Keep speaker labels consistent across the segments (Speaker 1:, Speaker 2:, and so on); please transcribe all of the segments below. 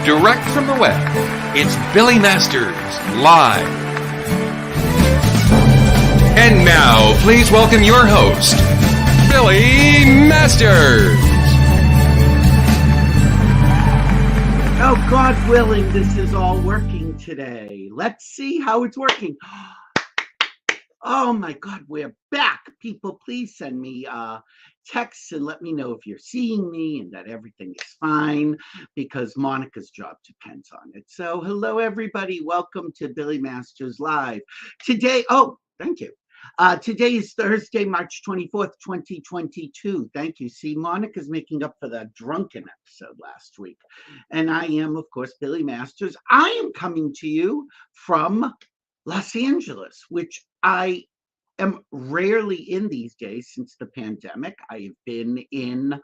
Speaker 1: direct from the web, it's Billy Masters Live. And now, please welcome your host, Billy Masters.
Speaker 2: Oh, God willing, this is all working today. Let's see how it's working. Oh my God, we're back. People, please send me texts and let me know if you're seeing me and that everything is fine, because Monica's job depends on it. So hello, everybody. Welcome to Billy Masters Live. Today, oh, thank you. Today is Thursday, March 24th, 2022. Thank you. See, Monica's making up for that drunken episode last week. And I am, of course, Billy Masters. I am coming to you from Los Angeles, which I am rarely in these days since the pandemic. I have been in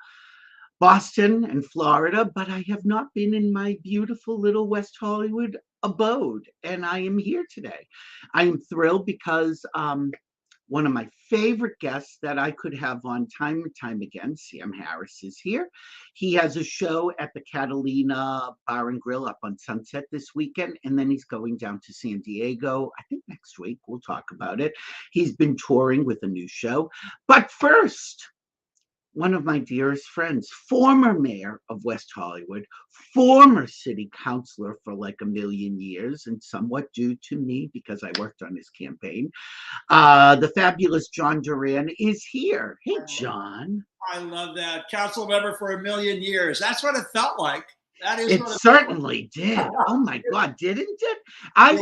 Speaker 2: Boston and Florida, but I have not been in my beautiful little West Hollywood abode, and I am here today. I am thrilled because one of my favorite guests that I could have on time and time again, Sam Harris, is here. He has a show at the Catalina Bar and Grill up on Sunset this weekend, and then he's going down to San Diego, I think next week. We'll talk about it. He's been touring with a new show. But first, one of my dearest friends, former mayor of West Hollywood, former city councilor for like a million years, and somewhat due to me because I worked on his campaign. The fabulous John Duran is here. Hey, John.
Speaker 3: I love that. Council member for a million years. That's what it felt like. That is.
Speaker 2: It certainly did. Oh my God, didn't it?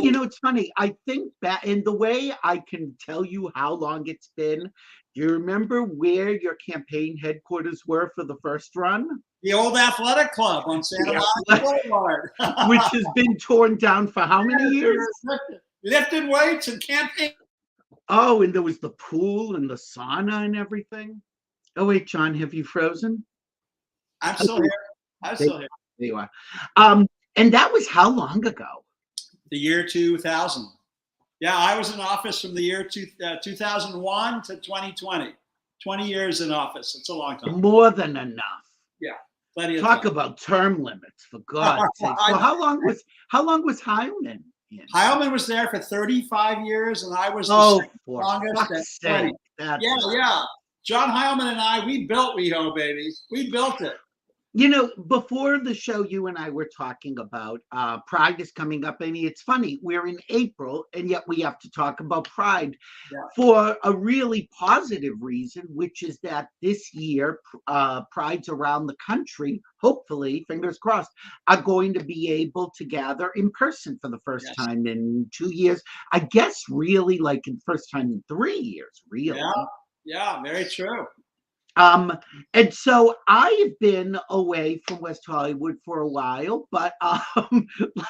Speaker 2: You know, it's funny. I think that in the way I can tell you how long it's been. Do you remember where your campaign headquarters were for the first run?
Speaker 3: The old athletic club on Santa Monica Boulevard.
Speaker 2: Which has been torn down for how many years?
Speaker 3: Lifted weights and campaign.
Speaker 2: Oh, and there was the pool and the sauna and everything. Oh, wait, John, have you frozen?
Speaker 3: I'm still here. I'm still here.
Speaker 2: There you are. And that was how long ago?
Speaker 3: The year 2000. Yeah, I was in office from the year 2001 to 2020. 20 years in office. It's a long time.
Speaker 2: More than enough.
Speaker 3: Yeah, plenty of
Speaker 2: Talk
Speaker 3: time.
Speaker 2: about term limits, for God's sake. So how long was Heilman in?
Speaker 3: Heilman was there for 35 years, and I was the longest. Yeah. John Heilman and I, we built WeHo, baby. We built it.
Speaker 2: You know, before the show, you and I were talking about Pride is coming up. I mean, it's funny, we're in April, and yet we have to talk about Pride for a really positive reason, which is that this year, Prides around the country, hopefully, fingers crossed, are going to be able to gather in person for the first time in 2 years. I guess really like in first time in 3 years, really.
Speaker 3: Yeah, very true.
Speaker 2: And so I've been away from West Hollywood for a while, but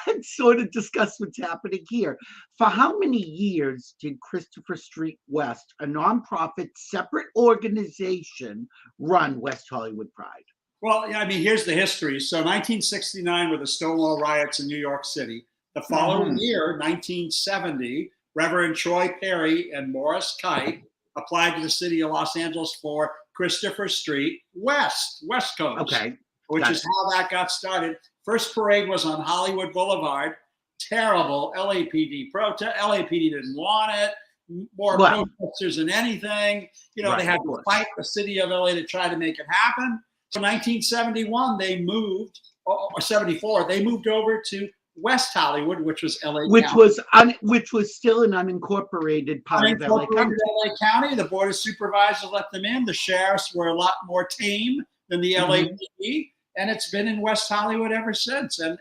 Speaker 2: let's sort of discuss what's happening here. For how many years did Christopher Street West, a nonprofit separate organization, run West Hollywood Pride?
Speaker 3: Well, yeah, I mean, here's the history. So 1969 were the Stonewall riots in New York City. The following year, 1970, Reverend Troy Perry and Morris Kite applied to the city of Los Angeles for Christopher Street West Coast, which is how that got started. First parade was on Hollywood Boulevard. Terrible LAPD protest. LAPD didn't want it. More protesters than anything. You know, they had to fight the city of LA to try to make it happen. So 1971, they moved, or 74, they moved over to West Hollywood, which was LA County.
Speaker 2: Which was still an unincorporated part of LA
Speaker 3: County. The Board of Supervisors let them in. The sheriffs were a lot more tame than the LAPD, and it's been in West Hollywood ever since, and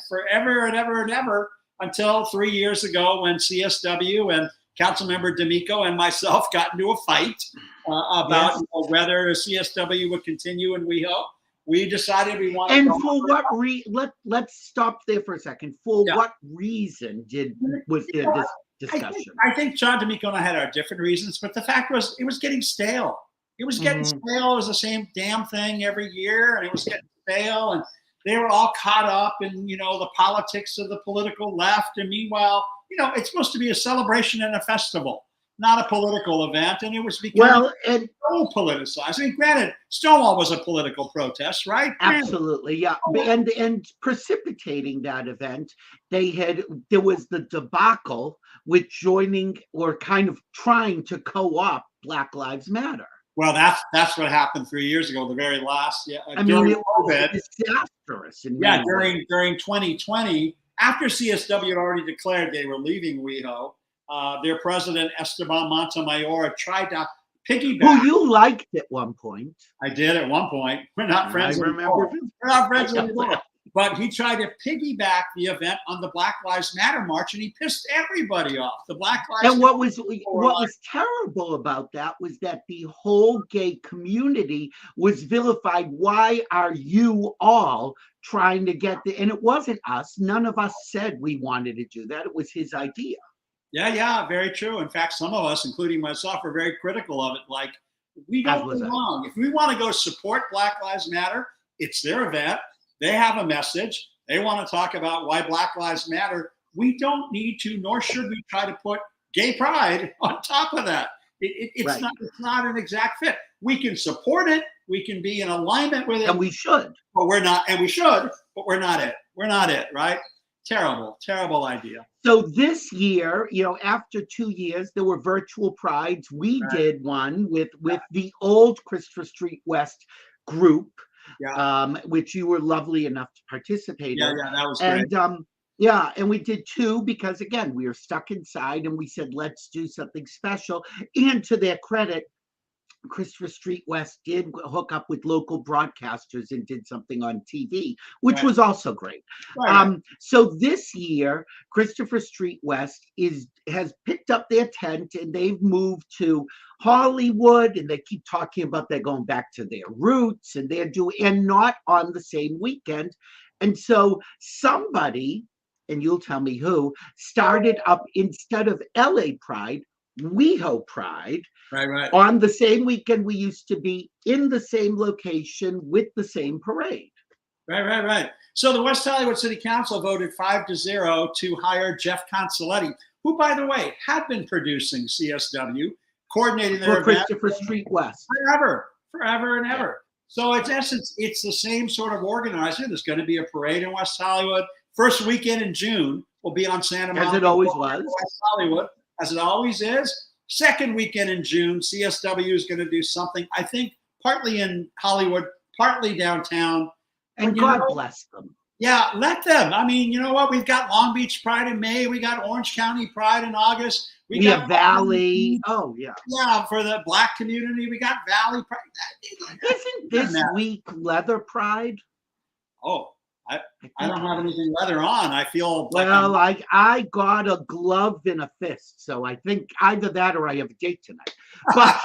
Speaker 3: forever and ever and ever until 3 years ago when CSW and Councilmember D'Amico and myself got into a fight about whether CSW would continue in WeHo. We decided we wanted.
Speaker 2: And for what let's stop there for a second. For what reason was there this discussion?
Speaker 3: I think John D'Amico and I had our different reasons, but the fact was it was getting stale. It was getting stale. It was the same damn thing every year, and it was getting stale. And they were all caught up in, you know, the politics of the political left. And meanwhile, you know, it's supposed to be a celebration and a festival. not a political event, and it was becoming
Speaker 2: Well, and
Speaker 3: so politicized. I mean, granted, Stonewall was a political protest, right?
Speaker 2: absolutely, yeah. And precipitating that event, there was the debacle with joining or kind of trying to co-opt Black Lives Matter.
Speaker 3: Well, that's what happened 3 years ago. The very last,
Speaker 2: I mean, it was disastrous.
Speaker 3: During 2020, after CSW had already declared they were leaving WeHo, their president Esteban Montemayor tried to piggyback.
Speaker 2: Who you liked at one point.
Speaker 3: I did at one point. We're not friends anymore. We're not friends anymore. But he tried to piggyback the event on the Black Lives Matter march, and he pissed everybody off. The Black Lives
Speaker 2: And what was terrible about that was that the whole gay community was vilified. Why are you all trying to get the? And it wasn't us. None of us said we wanted to do that. It was his idea.
Speaker 3: Yeah, very true. In fact, some of us, including myself, are very critical of it. Like, we don't belong. If we want to go support Black Lives Matter, it's their event. They have a message. They want to talk about why Black Lives Matter. We don't need to, nor should we try to put gay pride on top of that. It's
Speaker 2: right.
Speaker 3: It's not an exact fit. We can support it. We can be in alignment with it.
Speaker 2: And we should.
Speaker 3: But we're not, and we should, but we're not it. We're not it, right? Terrible idea.
Speaker 2: So this year, after 2 years, there were virtual prides. We did one with the old Christopher Street West group. Which you were lovely enough to participate in.
Speaker 3: Yeah, that was great.
Speaker 2: And and we did two because, again, we were stuck inside and we said, let's do something special. And to their credit, Christopher Street West did hook up with local broadcasters and did something on TV, which was also great. So this year, Christopher Street West has picked up their tent and they've moved to Hollywood, and they keep talking about they're going back to their roots, and and not on the same weekend. And so somebody, and you'll tell me who, started up, instead of LA Pride, WeHo Pride.
Speaker 3: Right.
Speaker 2: On the same weekend we used to be in the same location with the same parade.
Speaker 3: Right. So the West Hollywood City Council voted 5-0 to hire Jeff Consoletti, who, by the way, had been producing CSW, coordinating their
Speaker 2: for Christopher Street West
Speaker 3: forever and ever. So in essence, it's the same sort of organizer. There's going to be a parade in West Hollywood. First weekend in June will be on Santa Monica.
Speaker 2: As it always was.
Speaker 3: West Hollywood, as it always is. Second weekend in June, CSW is going to do something, I think, partly in Hollywood, partly downtown.
Speaker 2: And God bless them.
Speaker 3: Yeah, let them. I mean, you know what? We've got Long Beach Pride in May. We got Orange County Pride in August.
Speaker 2: We got Valley. Oh, yeah.
Speaker 3: Yeah, for the Black community. We got Valley Pride.
Speaker 2: Isn't this week Leather Pride?
Speaker 3: Oh, I don't have anything leather on. I feel
Speaker 2: like I got a glove and a fist, so I think either that or I have a date tonight. But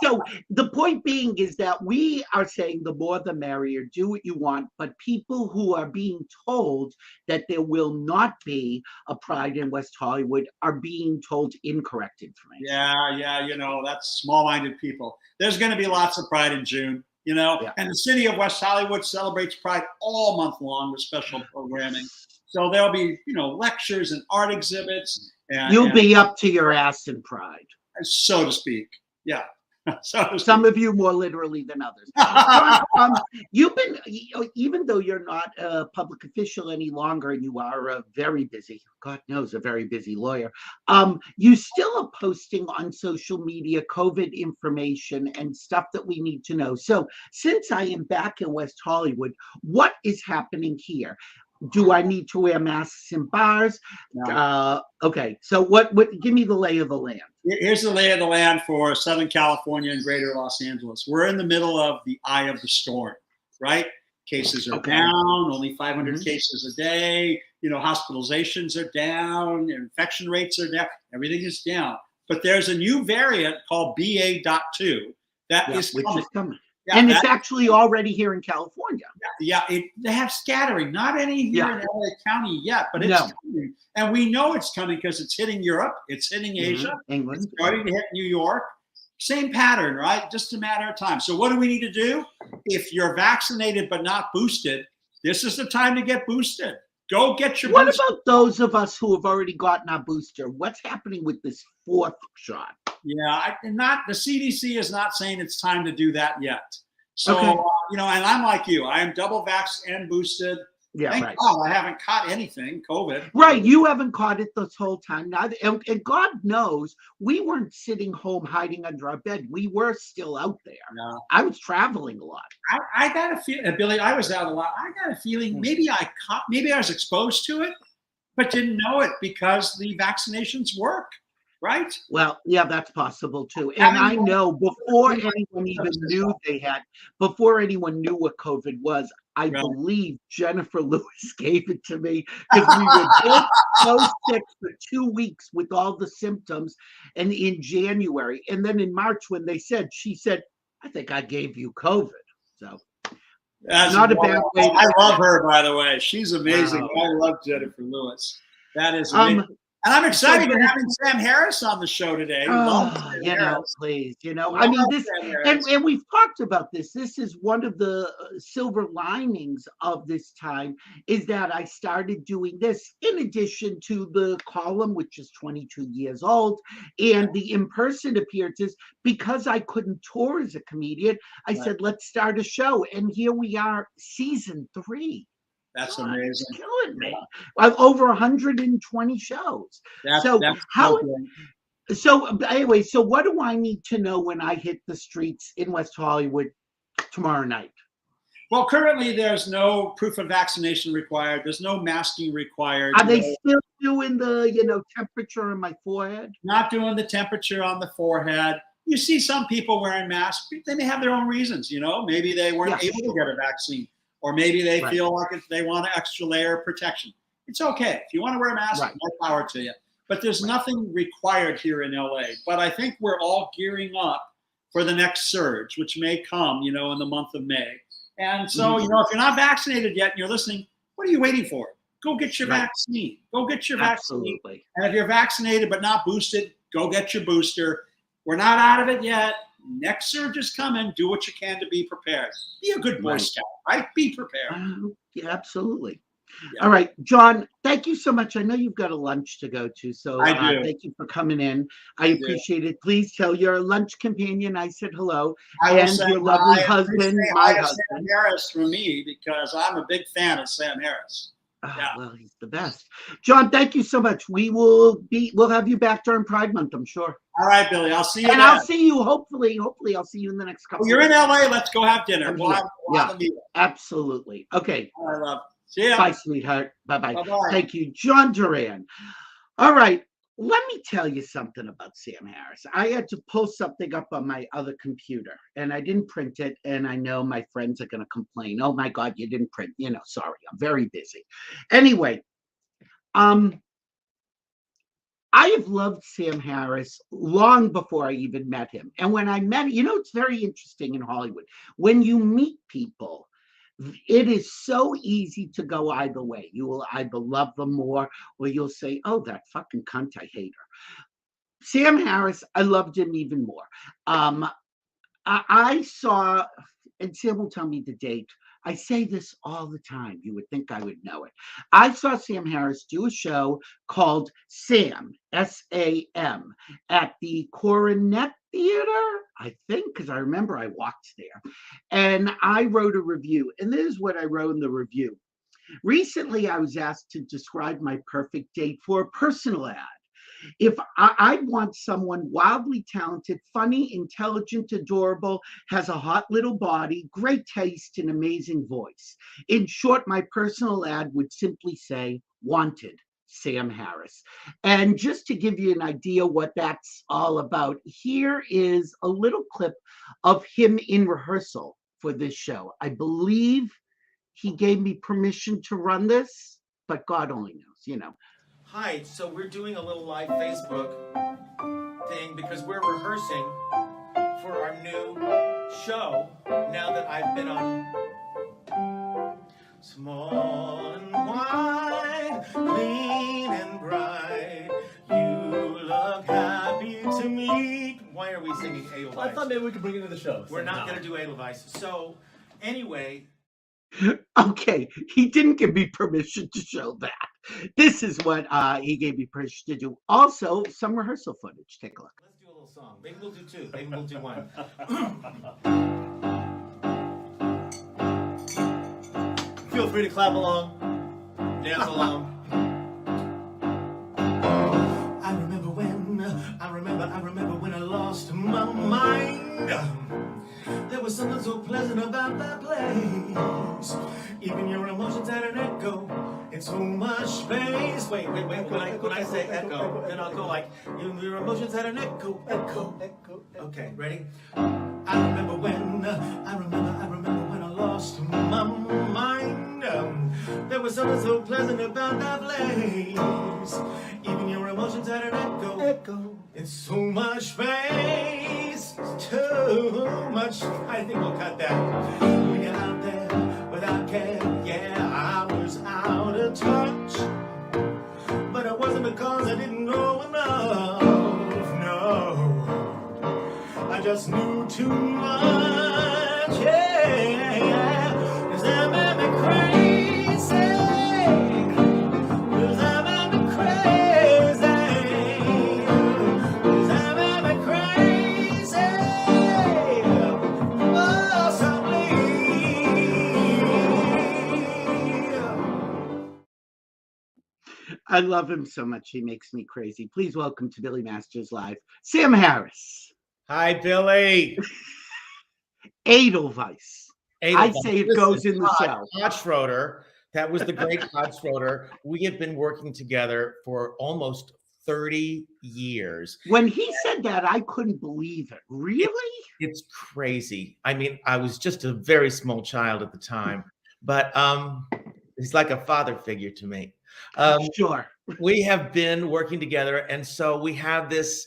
Speaker 2: so the point being is that we are saying the more the merrier. Do what you want, but people who are being told that there will not be a Pride in West Hollywood are being told incorrect information.
Speaker 3: Yeah. That's small-minded people. There's going to be lots of Pride in June. And the city of West Hollywood celebrates Pride all month long with special programming. So there'll be, lectures and art exhibits. And
Speaker 2: you'll be up to your ass in Pride,
Speaker 3: so to speak. Yeah.
Speaker 2: Some of you more literally than others. You've been, even though you're not a public official any longer, and you are a very busy, God knows, a very busy lawyer, you still are posting on social media COVID information and stuff that we need to know. So since I am back in West Hollywood, what is happening here? Do I need to wear masks in bars? No. Okay, so what? Give me the lay of the land.
Speaker 3: Here's the lay of the land for Southern California and Greater Los Angeles. We're in the middle of the eye of the storm, right? Cases are down, only 500 cases a day. Hospitalizations are down, infection rates are down, everything is down. But there's a new variant called BA.2 that is coming. Yeah,
Speaker 2: and it's actually already here in California.
Speaker 3: They have scattering, not any here in LA County yet, but it's coming. And we know it's coming because it's hitting Europe, it's hitting Asia,
Speaker 2: England,
Speaker 3: it's starting to hit New York. Same pattern, right? Just a matter of time. So what do we need to do? If you're vaccinated but not boosted, this is the time to get boosted. Go get your booster.
Speaker 2: What about those of us who have already gotten our booster? What's happening with this 4th shot.
Speaker 3: Yeah, the CDC is not saying it's time to do that yet. So,
Speaker 2: Okay.
Speaker 3: and I'm like you. I am double vaxxed and boosted.
Speaker 2: Yeah,
Speaker 3: Thank
Speaker 2: right.
Speaker 3: God I haven't caught anything, COVID.
Speaker 2: Right, you haven't caught it this whole time. Neither, and God knows we weren't sitting home hiding under our bed. We were still out there.
Speaker 3: No.
Speaker 2: I was traveling a lot.
Speaker 3: I got a feeling, Billy, I was out a lot. I got a feeling maybe I was exposed to it, but didn't know it because the vaccinations work, right?
Speaker 2: Well, yeah, that's possible too. And I know before anyone even knew before anyone knew what COVID was, I believe Jennifer Lewis gave it to me because we were both so sick for 2 weeks with all the symptoms, and in January, and then in March when she said, "I think I gave you COVID." So
Speaker 3: that's
Speaker 2: not a bad way.
Speaker 3: I love her, by the way. She's amazing. I love Jennifer Lewis. That is amazing. And I'm excited to having Sam Harris on the show today.
Speaker 2: Please, I mean, this, and we've talked about this. This is one of the silver linings of this time is that I started doing this in addition to the column, which is 22 years old, and the in-person appearances. Because I couldn't tour as a comedian, I said, let's start a show. And here we are, season 3.
Speaker 3: That's amazing.
Speaker 2: Killing me. Over 120 shows. So anyway, so what do I need to know when I hit the streets in West Hollywood tomorrow night?
Speaker 3: Well, currently there's no proof of vaccination required. There's no masking required.
Speaker 2: Are they still doing the, temperature on my forehead?
Speaker 3: Not doing the temperature on the forehead. You see some people wearing masks. They may have their own reasons, Maybe they weren't able to get a vaccine. Or maybe they feel like they want an extra layer of protection. It's okay. If you want to wear a mask, more power to you. But there's nothing required here in LA. But I think we're all gearing up for the next surge, which may come, in the month of May. And so, if you're not vaccinated yet and you're listening, what are you waiting for? Go get your vaccine. Go get your vaccine. And if you're vaccinated but not boosted, go get your booster. We're not out of it yet. Next surge is coming. Do what you can to be prepared. Be a good Boy Scout, right? Be prepared.
Speaker 2: Yeah, absolutely. Yeah. All right, John, thank you so much. I know you've got a lunch to go to, so thank you for coming in. I appreciate it. Please tell your lunch companion I said hello. And your lovely husband, my husband.
Speaker 3: Sam Harris from me because I'm a big fan of Sam Harris.
Speaker 2: Well, he's the best. John, thank you so much. We'll have you back during Pride Month, I'm sure.
Speaker 3: All right, Billy. I'll see you.
Speaker 2: And I'll see you. Hopefully, I'll see you in the next couple.
Speaker 3: You're in LA. Let's go have dinner. We'll have a meeting.
Speaker 2: Absolutely. Okay.
Speaker 3: I love. See ya.
Speaker 2: Bye, sweetheart. Bye-bye.
Speaker 3: Bye-bye.
Speaker 2: Thank you, John Duran. All right. Let me tell you something about Sam Harris. I had to pull something up on my other computer, and I didn't print it, and I know my friends are going to complain. Oh, my God, you didn't print. Sorry, I'm very busy. Anyway, I have loved Sam Harris long before I even met him. And when I met him, it's very interesting in Hollywood. When you meet people, it is so easy to go either way. You will either love them more or you'll say, oh, that fucking cunt, I hate her. Sam Harris, I loved him even more. I saw, and Sam will tell me the date. I say this all the time. You would think I would know it. I saw Sam Harris do a show called Sam, S-A-M, at the Coronet Theater, I think, because I remember I walked there. And I wrote a review. And this is what I wrote in the review. Recently, I was asked to describe my perfect date for a personal ad. If I want someone wildly talented, funny, intelligent, adorable, has a hot little body, great taste, and amazing voice. In short, my personal ad would simply say, wanted, Sam Harris. And just to give you an idea what that's all about, here is a little clip of him in rehearsal for this show. I believe he gave me permission to run this, but God only knows,
Speaker 4: Hi, so we're doing a little live Facebook thing because we're rehearsing for our new show now that I've been on Small and Wide, Clean and Bright. You look happy to meet. Why are we singing Edelweiss?
Speaker 5: I thought maybe we could bring it into the show.
Speaker 4: We're not going to do Edelweiss. So, anyway.
Speaker 2: Okay, he didn't give me permission to show that. This is what he gave me permission to do. Also, some rehearsal footage. Take a look.
Speaker 4: Let's do a little song. Maybe we'll do two. Maybe we'll do one. Feel free to clap along, dance along. I remember when I lost my mind. There was something so pleasant about that place. Even your emotions had an echo in so much space. Wait. When I say echo, then I'll go like, your emotions had an echo. Okay, ready? I remember when I lost my mind. There was something so pleasant about that place. Even your emotions had an echo in so much space. Too much. I think we'll cut that. We got out there without care. Yeah, I was out of touch. But it wasn't because I didn't know enough. No, I just knew too much. Yeah, 'cause that made me crazy. 'Cause that made me crazy. 'Cause that made me crazy. Possibly.
Speaker 2: I love him so much. He makes me crazy. Please welcome to Billy Masters Live, Sam Harris.
Speaker 4: Hi, Billy.
Speaker 2: Edelweiss. I say it goes in the
Speaker 4: Todd
Speaker 2: show.
Speaker 4: Schroeder. That was the great Todd Schroeder. We have been working together for almost 30 years.
Speaker 2: When he said that, I couldn't believe it. Really?
Speaker 4: It's crazy. I mean, I was just a very small child at the time, but he's like a father figure to me.
Speaker 2: Sure.
Speaker 4: We have been working together, and so we have this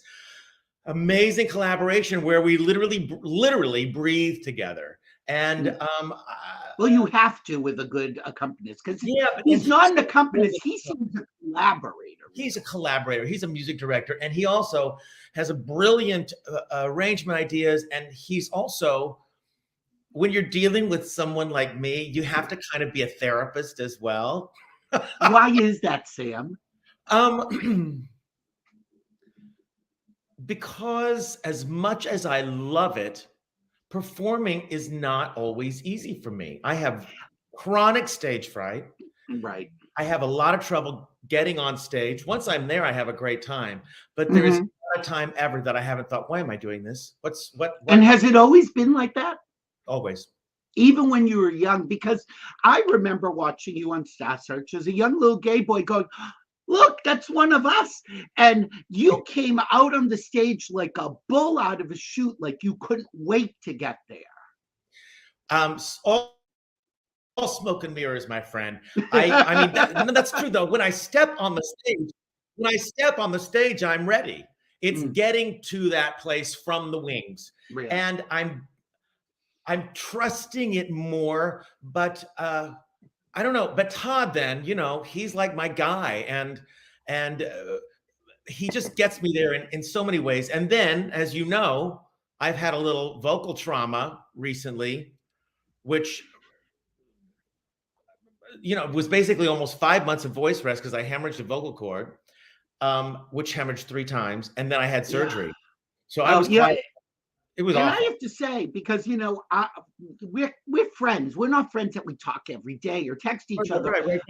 Speaker 4: amazing collaboration where we literally breathe together. And
Speaker 2: well, you have to with a good accompanist, because
Speaker 4: yeah,
Speaker 2: he's not an accompanist. He seems a collaborator.
Speaker 4: He's a collaborator. He's a music director, and he also has a brilliant arrangement ideas. And he's also, when you're dealing with someone like me, you have to kind of be a therapist as well.
Speaker 2: Why is that, Sam?
Speaker 4: Because as much as I love it, performing is not always easy for me. I have chronic stage fright.
Speaker 2: Right.
Speaker 4: I have a lot of trouble getting on stage. Once I'm there, I have a great time. But there is not a time ever that I haven't thought, why am I doing this? What?
Speaker 2: And has it always been like that?
Speaker 4: Always.
Speaker 2: Even when you were young? Because I remember watching you on Star Search as a young little gay boy going, look, that's one of us. And you came out on the stage like a bull out of a chute, like you couldn't wait to get there.
Speaker 4: All smoke and mirrors, my friend. I mean, that's true though. When I step on the stage, I'm ready. It's getting to that place from the wings.
Speaker 2: Really?
Speaker 4: And I'm trusting it more, but I don't know. But Todd, then, he's like my guy, and he just gets me there in so many ways. And then, as you know, I've had a little vocal trauma recently, which was basically almost 5 months of voice rest because I hemorrhaged a vocal cord, which hemorrhaged 3 times, and then I had surgery. So I was it was awful.
Speaker 2: I have to say, because we're friends. We're not friends that we talk every day or text each other.
Speaker 4: Right.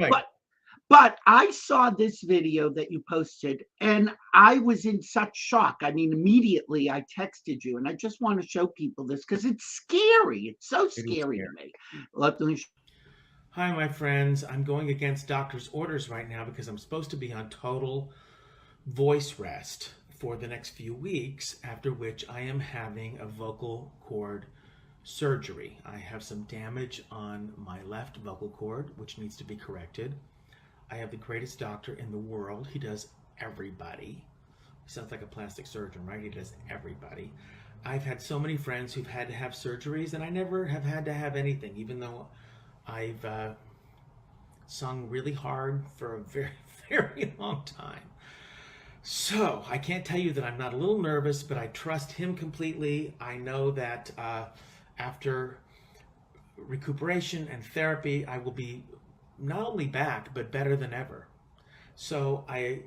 Speaker 2: But I saw this video that you posted, and I was in such shock. I mean, immediately I texted you, and I just want to show people this because it's scary. It's so scary to me. Let me.
Speaker 4: Hi, my friends. I'm going against doctor's orders right now because I'm supposed to be on total voice rest for the next few weeks, after which I am having a vocal cord surgery. I have some damage on my left vocal cord, which needs to be corrected. I have the greatest doctor in the world. He does everybody. He sounds like a plastic surgeon, right? He does everybody. I've had so many friends who've had to have surgeries, and I never have had to have anything, even though I've sung really hard for a very, very long time. So I can't tell you that I'm not a little nervous, but I trust him completely. I know that after recuperation and therapy, I will be not only back, but better than ever. So I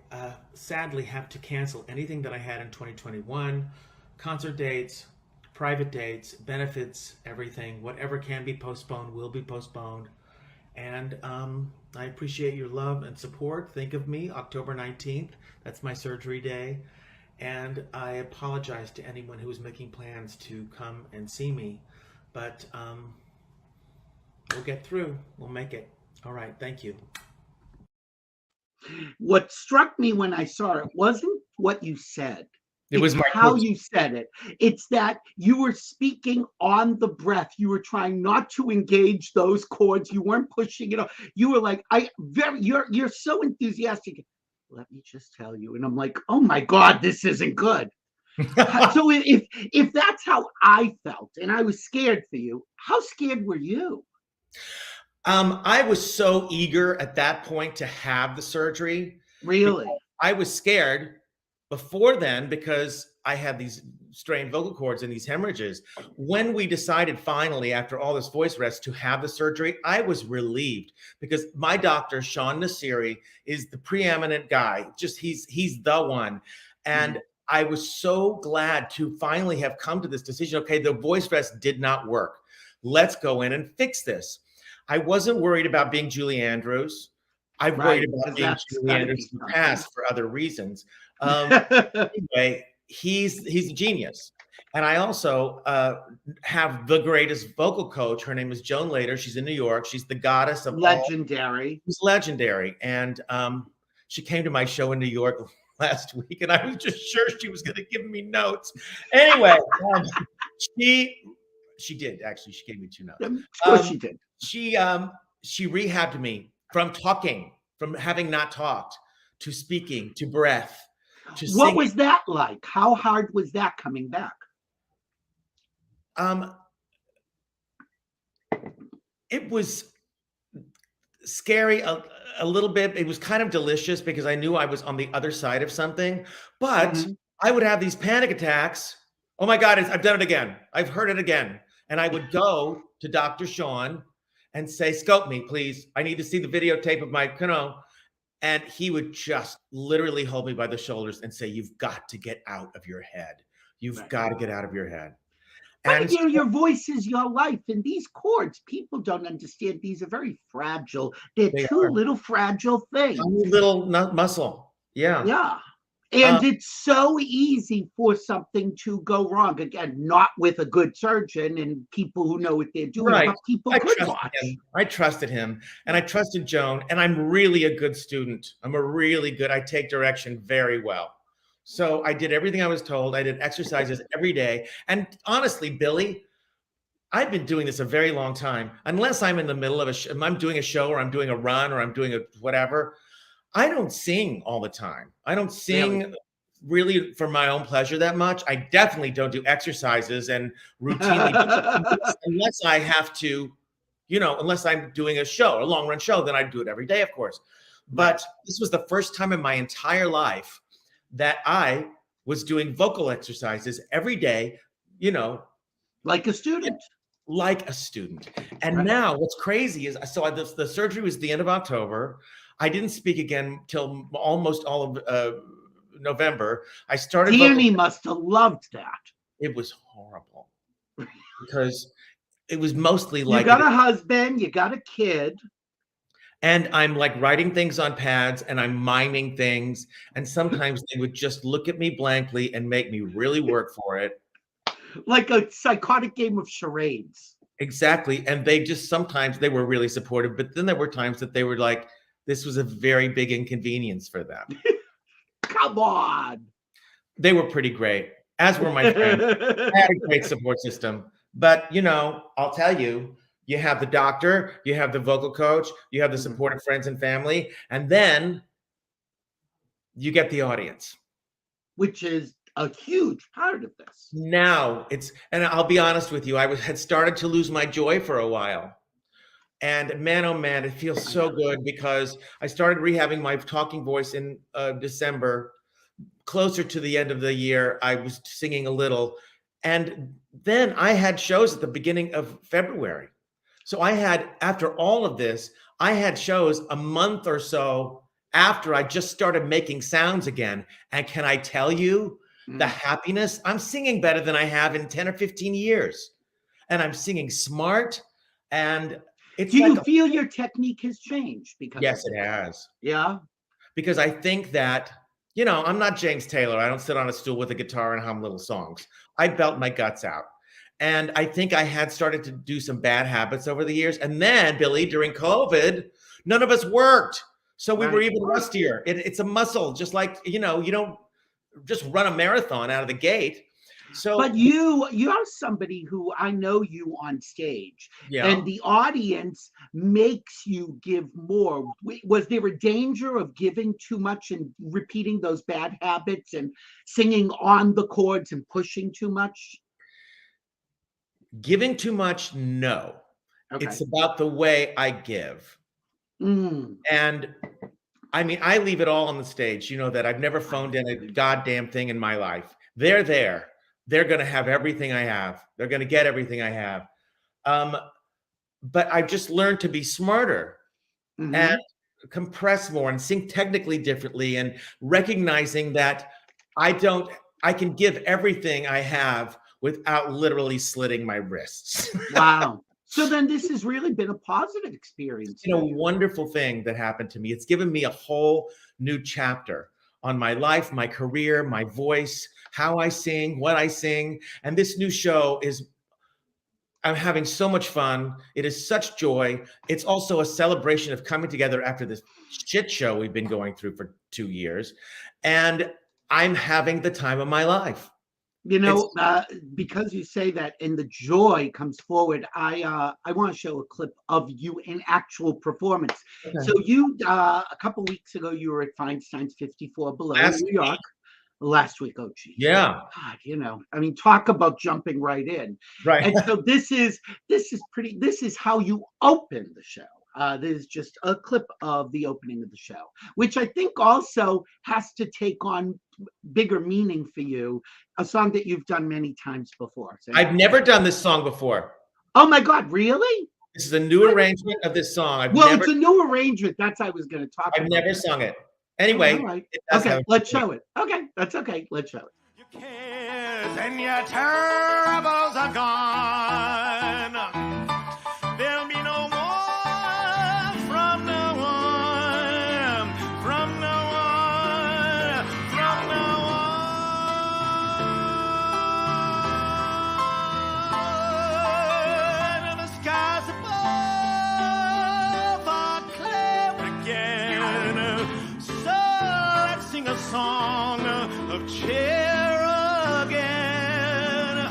Speaker 4: sadly have to cancel anything that I had in 2021, concert dates, private dates, benefits, everything. Whatever can be postponed will be postponed. And I appreciate your love and support. Think of me, October 19th. That's my surgery day. And I apologize to anyone who was making plans to come and see me. But we'll get through. We'll make it. All right. Thank you.
Speaker 2: What struck me when I saw it wasn't what you said.
Speaker 4: It was
Speaker 2: how you said it. It's that you were speaking on the breath. You were trying not to engage those chords. You weren't pushing it off. You were like, you're so enthusiastic. Let me just tell you. And I'm like, oh my God, this isn't good. So if that's how I felt, and I was scared for you, how scared were you?
Speaker 5: I was so eager at that point to have the surgery.
Speaker 2: Really?
Speaker 5: I was scared before then because I had these strained vocal cords and these hemorrhages. When we decided finally, after all this voice rest, to have the surgery, I was relieved because my doctor, Sean Nassiri, is the preeminent guy. Just he's the one. And I was so glad to finally have come to this decision. Okay, the voice rest did not work. Let's go in and fix this. I wasn't worried about being Julie Andrews. I worried about being Julie Andrews in the past for other reasons. Anyway, he's a genius. And I also have the greatest vocal coach. Her name is Joan Lader. She's in New York. She's the goddess of
Speaker 2: legendary.
Speaker 5: She's legendary. And she came to my show in New York last week, and I was just sure she was going to give me notes. Anyway, she did actually. She gave me 2 notes.
Speaker 2: Of course she did.
Speaker 5: She rehabbed me from talking, from having not talked, to speaking, to breath.
Speaker 2: What was that like? How hard was that coming back?
Speaker 5: It was scary a little bit. It was kind of delicious because I knew I was on the other side of something, but I would have these panic attacks. Oh my God, I've done it again. I've heard it again. And I would go to Dr. Sean and say, scope me, please. I need to see the videotape of my, and he would just literally hold me by the shoulders and say, you've got to get out of your head. You've got to get out of your head.
Speaker 2: But your voice is your life. And these chords, people don't understand. These are very fragile. They're two little fragile things.
Speaker 5: Tiny little muscle. Yeah.
Speaker 2: Yeah. And it's so easy for something to go wrong. Again, not with a good surgeon and people who know what they're doing, but people could watch.
Speaker 5: I trusted him and I trusted Joan, and I'm really a good student. I take direction very well. So I did everything I was told. I did exercises every day. And honestly, Billy, I've been doing this a very long time. Unless I'm in the middle of I'm doing a show or I'm doing a run or I'm doing a whatever, I don't sing all the time. I don't sing really for my own pleasure that much. I definitely don't do exercises and routinely unless I have to, unless I'm doing a show, a long run show, then I do it every day, of course. But this was the first time in my entire life that I was doing vocal exercises every day,
Speaker 2: like a student.
Speaker 5: And now what's crazy is, so the surgery was the end of October. I didn't speak again till almost all of November. I started.
Speaker 2: Danny must have loved that.
Speaker 5: It was horrible because it was mostly like,
Speaker 2: you got a husband, you got a kid.
Speaker 5: And I'm like writing things on pads and I'm miming things. And sometimes they would just look at me blankly and make me really work for it.
Speaker 2: Like a psychotic game of charades.
Speaker 5: Exactly. And sometimes they were really supportive, but then there were times that they were like, this was a very big inconvenience for them.
Speaker 2: Come on.
Speaker 5: They were pretty great, as were my friends. I had a great support system. But, I'll tell you, you have the doctor, you have the vocal coach, you have the supportive friends and family, and then you get the audience.
Speaker 2: Which is a huge part of this.
Speaker 5: Now and I'll be honest with you, I had started to lose my joy for a while. And man, oh man, it feels so good because I started rehabbing my talking voice in December. Closer to the end of the year, I was singing a little. And then I had shows at the beginning of February. So after all of this, I had shows a month or so after I just started making sounds again. And can I tell you the happiness? I'm singing better than I have in 10 or 15 years. And I'm singing smart. And it's
Speaker 2: Do you
Speaker 5: like,
Speaker 2: feel your technique has changed? Because
Speaker 5: yes, it has.
Speaker 2: Yeah.
Speaker 5: Because I think that, you know, I'm not James Taylor. I don't sit on a stool with a guitar and hum little songs. I belt my guts out. And I think I had started to do some bad habits over the years. And then, Billy, during COVID, none of us worked. So we were even rustier. It's a muscle, just like, you know, you don't just run a marathon out of the gate. So,
Speaker 2: but you're somebody who, I know you on stage,
Speaker 5: yeah.
Speaker 2: And the audience makes you give more. Was there a danger of giving too much and repeating those bad habits and singing on the chords and pushing too much?
Speaker 5: Giving too much, no.
Speaker 2: Okay.
Speaker 5: It's about the way I give.
Speaker 2: Mm.
Speaker 5: And I mean, I leave it all on the stage. You know that I've never phoned in a goddamn thing in my life. They're there. They're going to have everything I have. They're going to get everything I have. But I've just learned to be smarter and compress more and sing technically differently, and recognizing that I can give everything I have without literally slitting my wrists.
Speaker 2: Wow. So then this has really been a positive experience.
Speaker 5: You know, wonderful thing that happened to me. It's given me a whole new chapter on my life, my career, my voice, how I sing, what I sing. And this new show I'm having so much fun. It is such joy. It's also a celebration of coming together after this shit show we've been going through for 2 years. And I'm having the time of my life.
Speaker 2: You know, because you say that and the joy comes forward, I want to show a clip of you in actual performance. Okay. So you, a couple weeks ago, you were at Feinstein's 54 Below in New York. Last week, oh geez.
Speaker 5: Yeah.
Speaker 2: God, you know, I mean, talk about jumping right in.
Speaker 5: Right.
Speaker 2: And so this is how you open the show. There's just a clip of the opening of the show, which I think also has to take on bigger meaning for you, a song that you've done many times before. So,
Speaker 5: I've never done this song before.
Speaker 2: Oh my God, really?
Speaker 5: This is a new arrangement of this song.
Speaker 2: It's a new arrangement. That's what I was going to talk about.
Speaker 5: I've never sung it. Anyway.
Speaker 2: All right. Okay, let's show it. Okay, that's okay. Let's show it.
Speaker 6: Your cares and your troubles are gone. There'll be no more from now on. From now on. From now on. And the skies above are clear again. So let's sing a song of cheer again.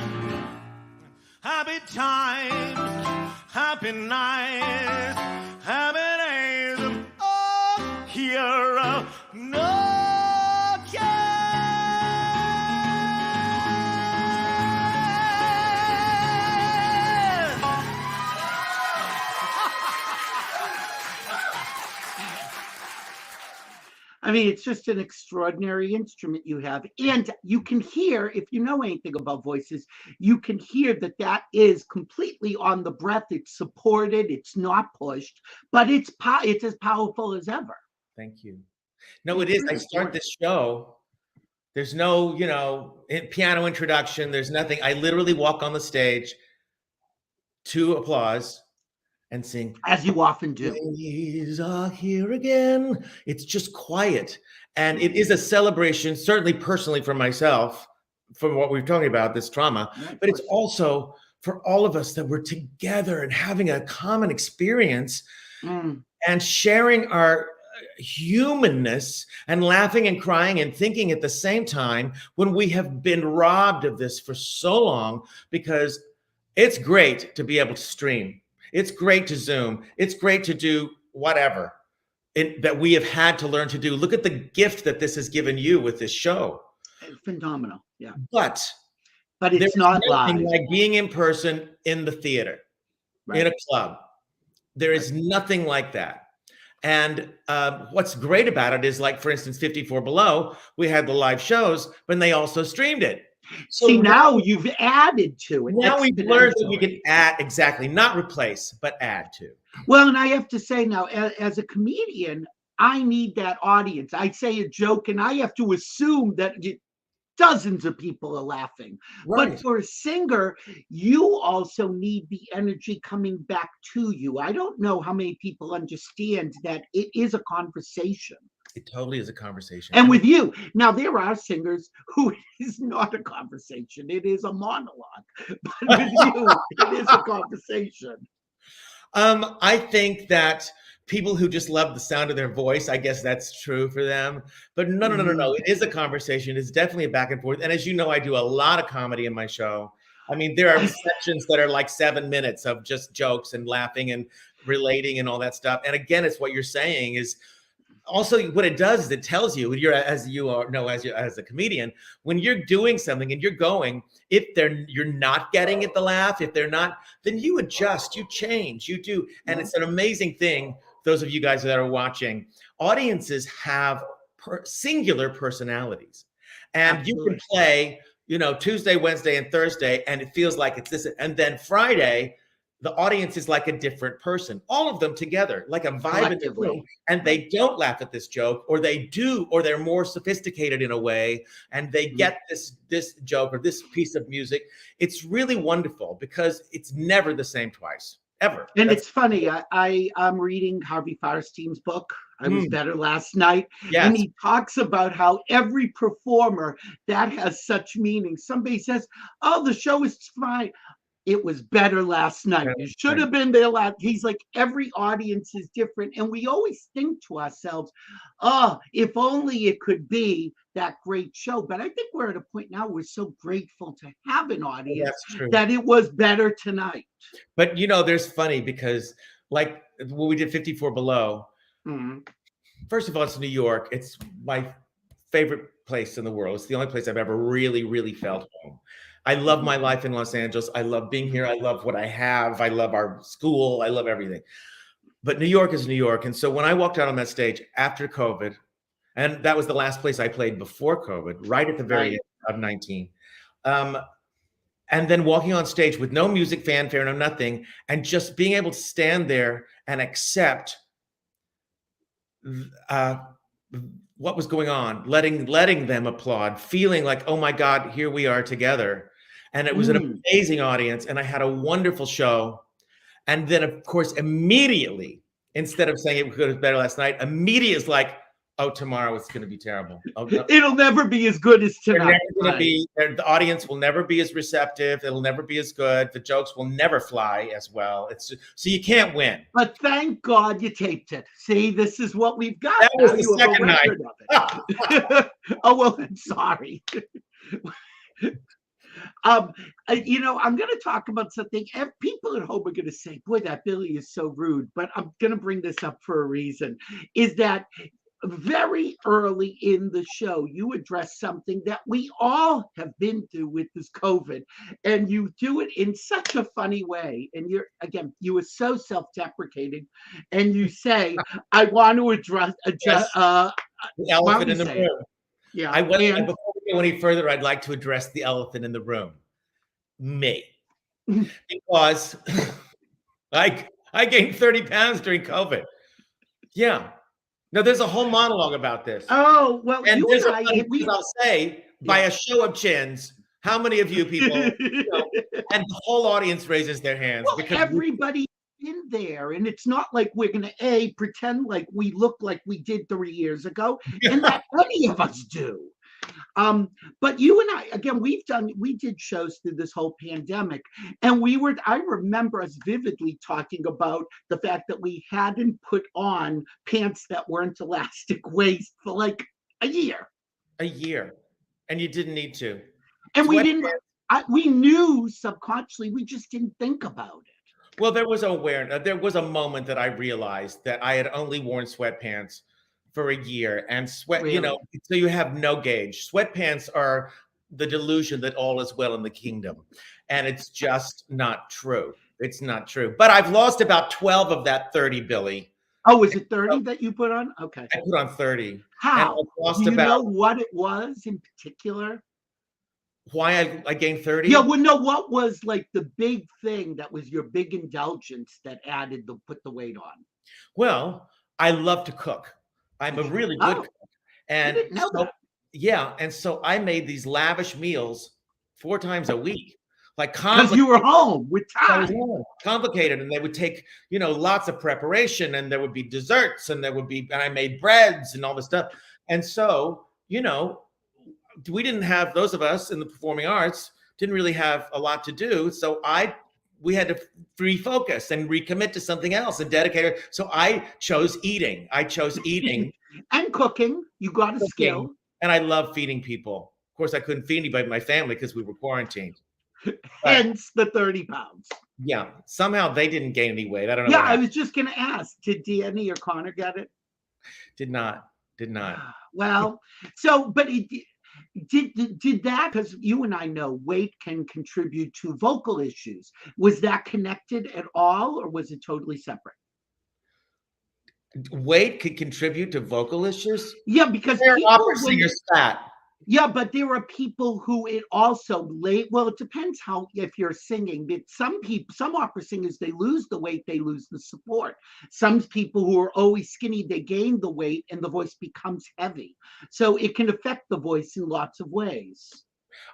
Speaker 6: Happy times, happy nights, happy days, oh, here, no
Speaker 2: I mean, it's just an extraordinary instrument you have. And you can hear, if you know anything about voices, you can hear that is completely on the breath. It's supported, it's not pushed, but it's as powerful as ever.
Speaker 5: Thank you. No, it is. I start this show. There's no, you know, piano introduction. There's nothing. I literally walk on the stage to applause and sing,
Speaker 2: as you often do.
Speaker 5: Days are here again. It's just quiet, and it is a celebration, certainly personally for myself, for what we're talking about, this trauma. But it's also for all of us that we're together and having a common experience and sharing our humanness and laughing and crying and thinking at the same time, when we have been robbed of this for so long. Because it's great to be able to stream. It's great to Zoom. It's great to do whatever that we have had to learn to do. Look at the gift that this has given you with this show.
Speaker 2: It's phenomenal. Yeah.
Speaker 5: But
Speaker 2: it's not live.
Speaker 5: Like being in person in the theater, in a club. There is nothing like that. And what's great about it is, like, for instance, 54 Below, we had the live shows, but they also streamed it.
Speaker 2: So see, now you've added to it.
Speaker 5: Now we've learned that we can add, exactly, not replace, but add to.
Speaker 2: Well, and I have to say now, as a comedian, I need that audience. I say a joke and I have to assume that dozens of people are laughing.
Speaker 5: Right.
Speaker 2: But for a singer, you also need the energy coming back to you. I don't know how many people understand that it is a conversation.
Speaker 5: It totally is a conversation.
Speaker 2: And with you, now there are singers who it is not a conversation, it is a monologue. But with you, it is a conversation.
Speaker 5: I think that people who just love the sound of their voice, I guess that's true for them. But no. It is a conversation. It's definitely a back and forth. And as you know, I do a lot of comedy in my show. I mean, there are sections that are like 7 minutes of just jokes and laughing and relating and all that stuff. And again, it's what you're saying is also what it does is it tells you, you're as a comedian, when you're doing something and you're going, if you're not getting it, the laugh, if they're not, then you adjust, you change, you do. And it's an amazing thing. Those of you guys that are watching, audiences have singular personalities, and
Speaker 2: Absolutely.
Speaker 5: you can play, Tuesday, Wednesday, and Thursday, and it feels like it's this. And then Friday, the audience is like a different person, all of them together, like a vibe in the room, and they don't laugh at this joke, or they do, or they're more sophisticated in a way, and they get this joke or this piece of music. It's really wonderful because it's never the same twice, ever.
Speaker 2: And it's funny, I'm reading Harvey Firestein's book, I Was Better Last Night, and he talks about how every performer, that has such meaning. Somebody says, oh, the show is fine. It was better last night. You should have been there last. He's like, every audience is different. And we always think to ourselves, oh, if only it could be that great show. But I think we're at a point now we're so grateful to have an audience that it was better tonight.
Speaker 5: But, there's funny because like when we did 54 Below, first of all, it's New York. It's my favorite place in the world. It's the only place I've ever really, really felt home. I love my life in Los Angeles. I love being here. I love what I have. I love our school. I love everything. But New York is New York. And so when I walked out on that stage after COVID, and that was the last place I played before COVID, right at the very end of 19. And then walking on stage with no music, fanfare, no nothing, and just being able to stand there and accept what was going on, letting them applaud, feeling like, oh my God, here we are together. And it was an amazing audience, and I had a wonderful show. And then, of course, immediately, instead of saying it was better last night, immediately it's like, oh, tomorrow it's going to be terrible. Oh, no.
Speaker 2: It'll never be as good as tonight.
Speaker 5: The audience will never be as receptive. It'll never be as good. The jokes will never fly as well. So you can't win.
Speaker 2: But thank God you taped it. See, this is what we've got.
Speaker 5: That was the second night.
Speaker 2: Oh, well, I'm sorry. I'm going to talk about something. People at home are going to say, boy, that Billy is so rude. But I'm going to bring this up for a reason, is that very early in the show, you address something that we all have been through with this COVID, and you do it in such a funny way. And you are so self-deprecating, and you say, I want to address
Speaker 5: the elephant in the room.
Speaker 2: Yeah.
Speaker 5: Before we go any further, I'd like to address the elephant in the room. Me. Because I gained 30 pounds during COVID. Yeah. No, there's a whole monologue about this.
Speaker 2: Oh, well,
Speaker 5: and there's a funny thing I'll say, by a show of chins, how many of you people, and the whole audience raises their hands.
Speaker 2: Well, because everybody's in there, and it's not like we're going to pretend like we look like we did 3 years ago, and that any of us do. But you and I, again, we did shows through this whole pandemic, and I remember us vividly talking about the fact that we hadn't put on pants that weren't elastic waist for like a year.
Speaker 5: And you didn't need to.
Speaker 2: And we knew subconsciously, we just didn't think about it.
Speaker 5: Well, there was a moment that I realized that I had only worn sweatpants for a year, and really? So you have no gauge. Sweatpants are the delusion that all is well in the kingdom, and it's just not true. It's not true. But I've lost about 12 of that 30, Billy.
Speaker 2: Oh, is it 30 that you put on? Okay.
Speaker 5: I put on 30.
Speaker 2: How? Do you know what it was in particular?
Speaker 5: Why I gained 30?
Speaker 2: Yeah, well, no, what was like the big thing that was your big indulgence that put the weight on?
Speaker 5: Well, I love to cook. I'm a really good
Speaker 2: Oh,
Speaker 5: cook.
Speaker 2: I
Speaker 5: And
Speaker 2: didn't know
Speaker 5: so,
Speaker 2: that.
Speaker 5: yeah. And so I made these lavish meals 4 times a week, like
Speaker 2: Because you were home with time.
Speaker 5: complicated, and they would take, lots of preparation, and there would be desserts, and and I made breads and all this stuff. And so, we didn't have, those of us in the performing arts didn't really have a lot to do. So we had to refocus and recommit to something else and dedicate it. So I chose eating.
Speaker 2: And cooking. You got a skill.
Speaker 5: And I love feeding people. Of course, I couldn't feed anybody in my family because we were quarantined.
Speaker 2: Hence the 30 pounds.
Speaker 5: Yeah. Somehow they didn't gain any weight. I don't know.
Speaker 2: Yeah, I was just going to ask, did Danny or Connor get it?
Speaker 5: Did not.
Speaker 2: Well, so, but it did that, because you and I know weight can contribute to vocal issues. Was that connected at all, or was it totally separate?
Speaker 5: Weight could contribute to vocal issues?
Speaker 2: Yeah, because
Speaker 5: opera singers fat.
Speaker 2: Yeah, but there are people who it also well, it depends if you're singing. But some opera singers, they lose the weight, they lose the support. Some people who are always skinny, they gain the weight and the voice becomes heavy. So it can affect the voice in lots of ways.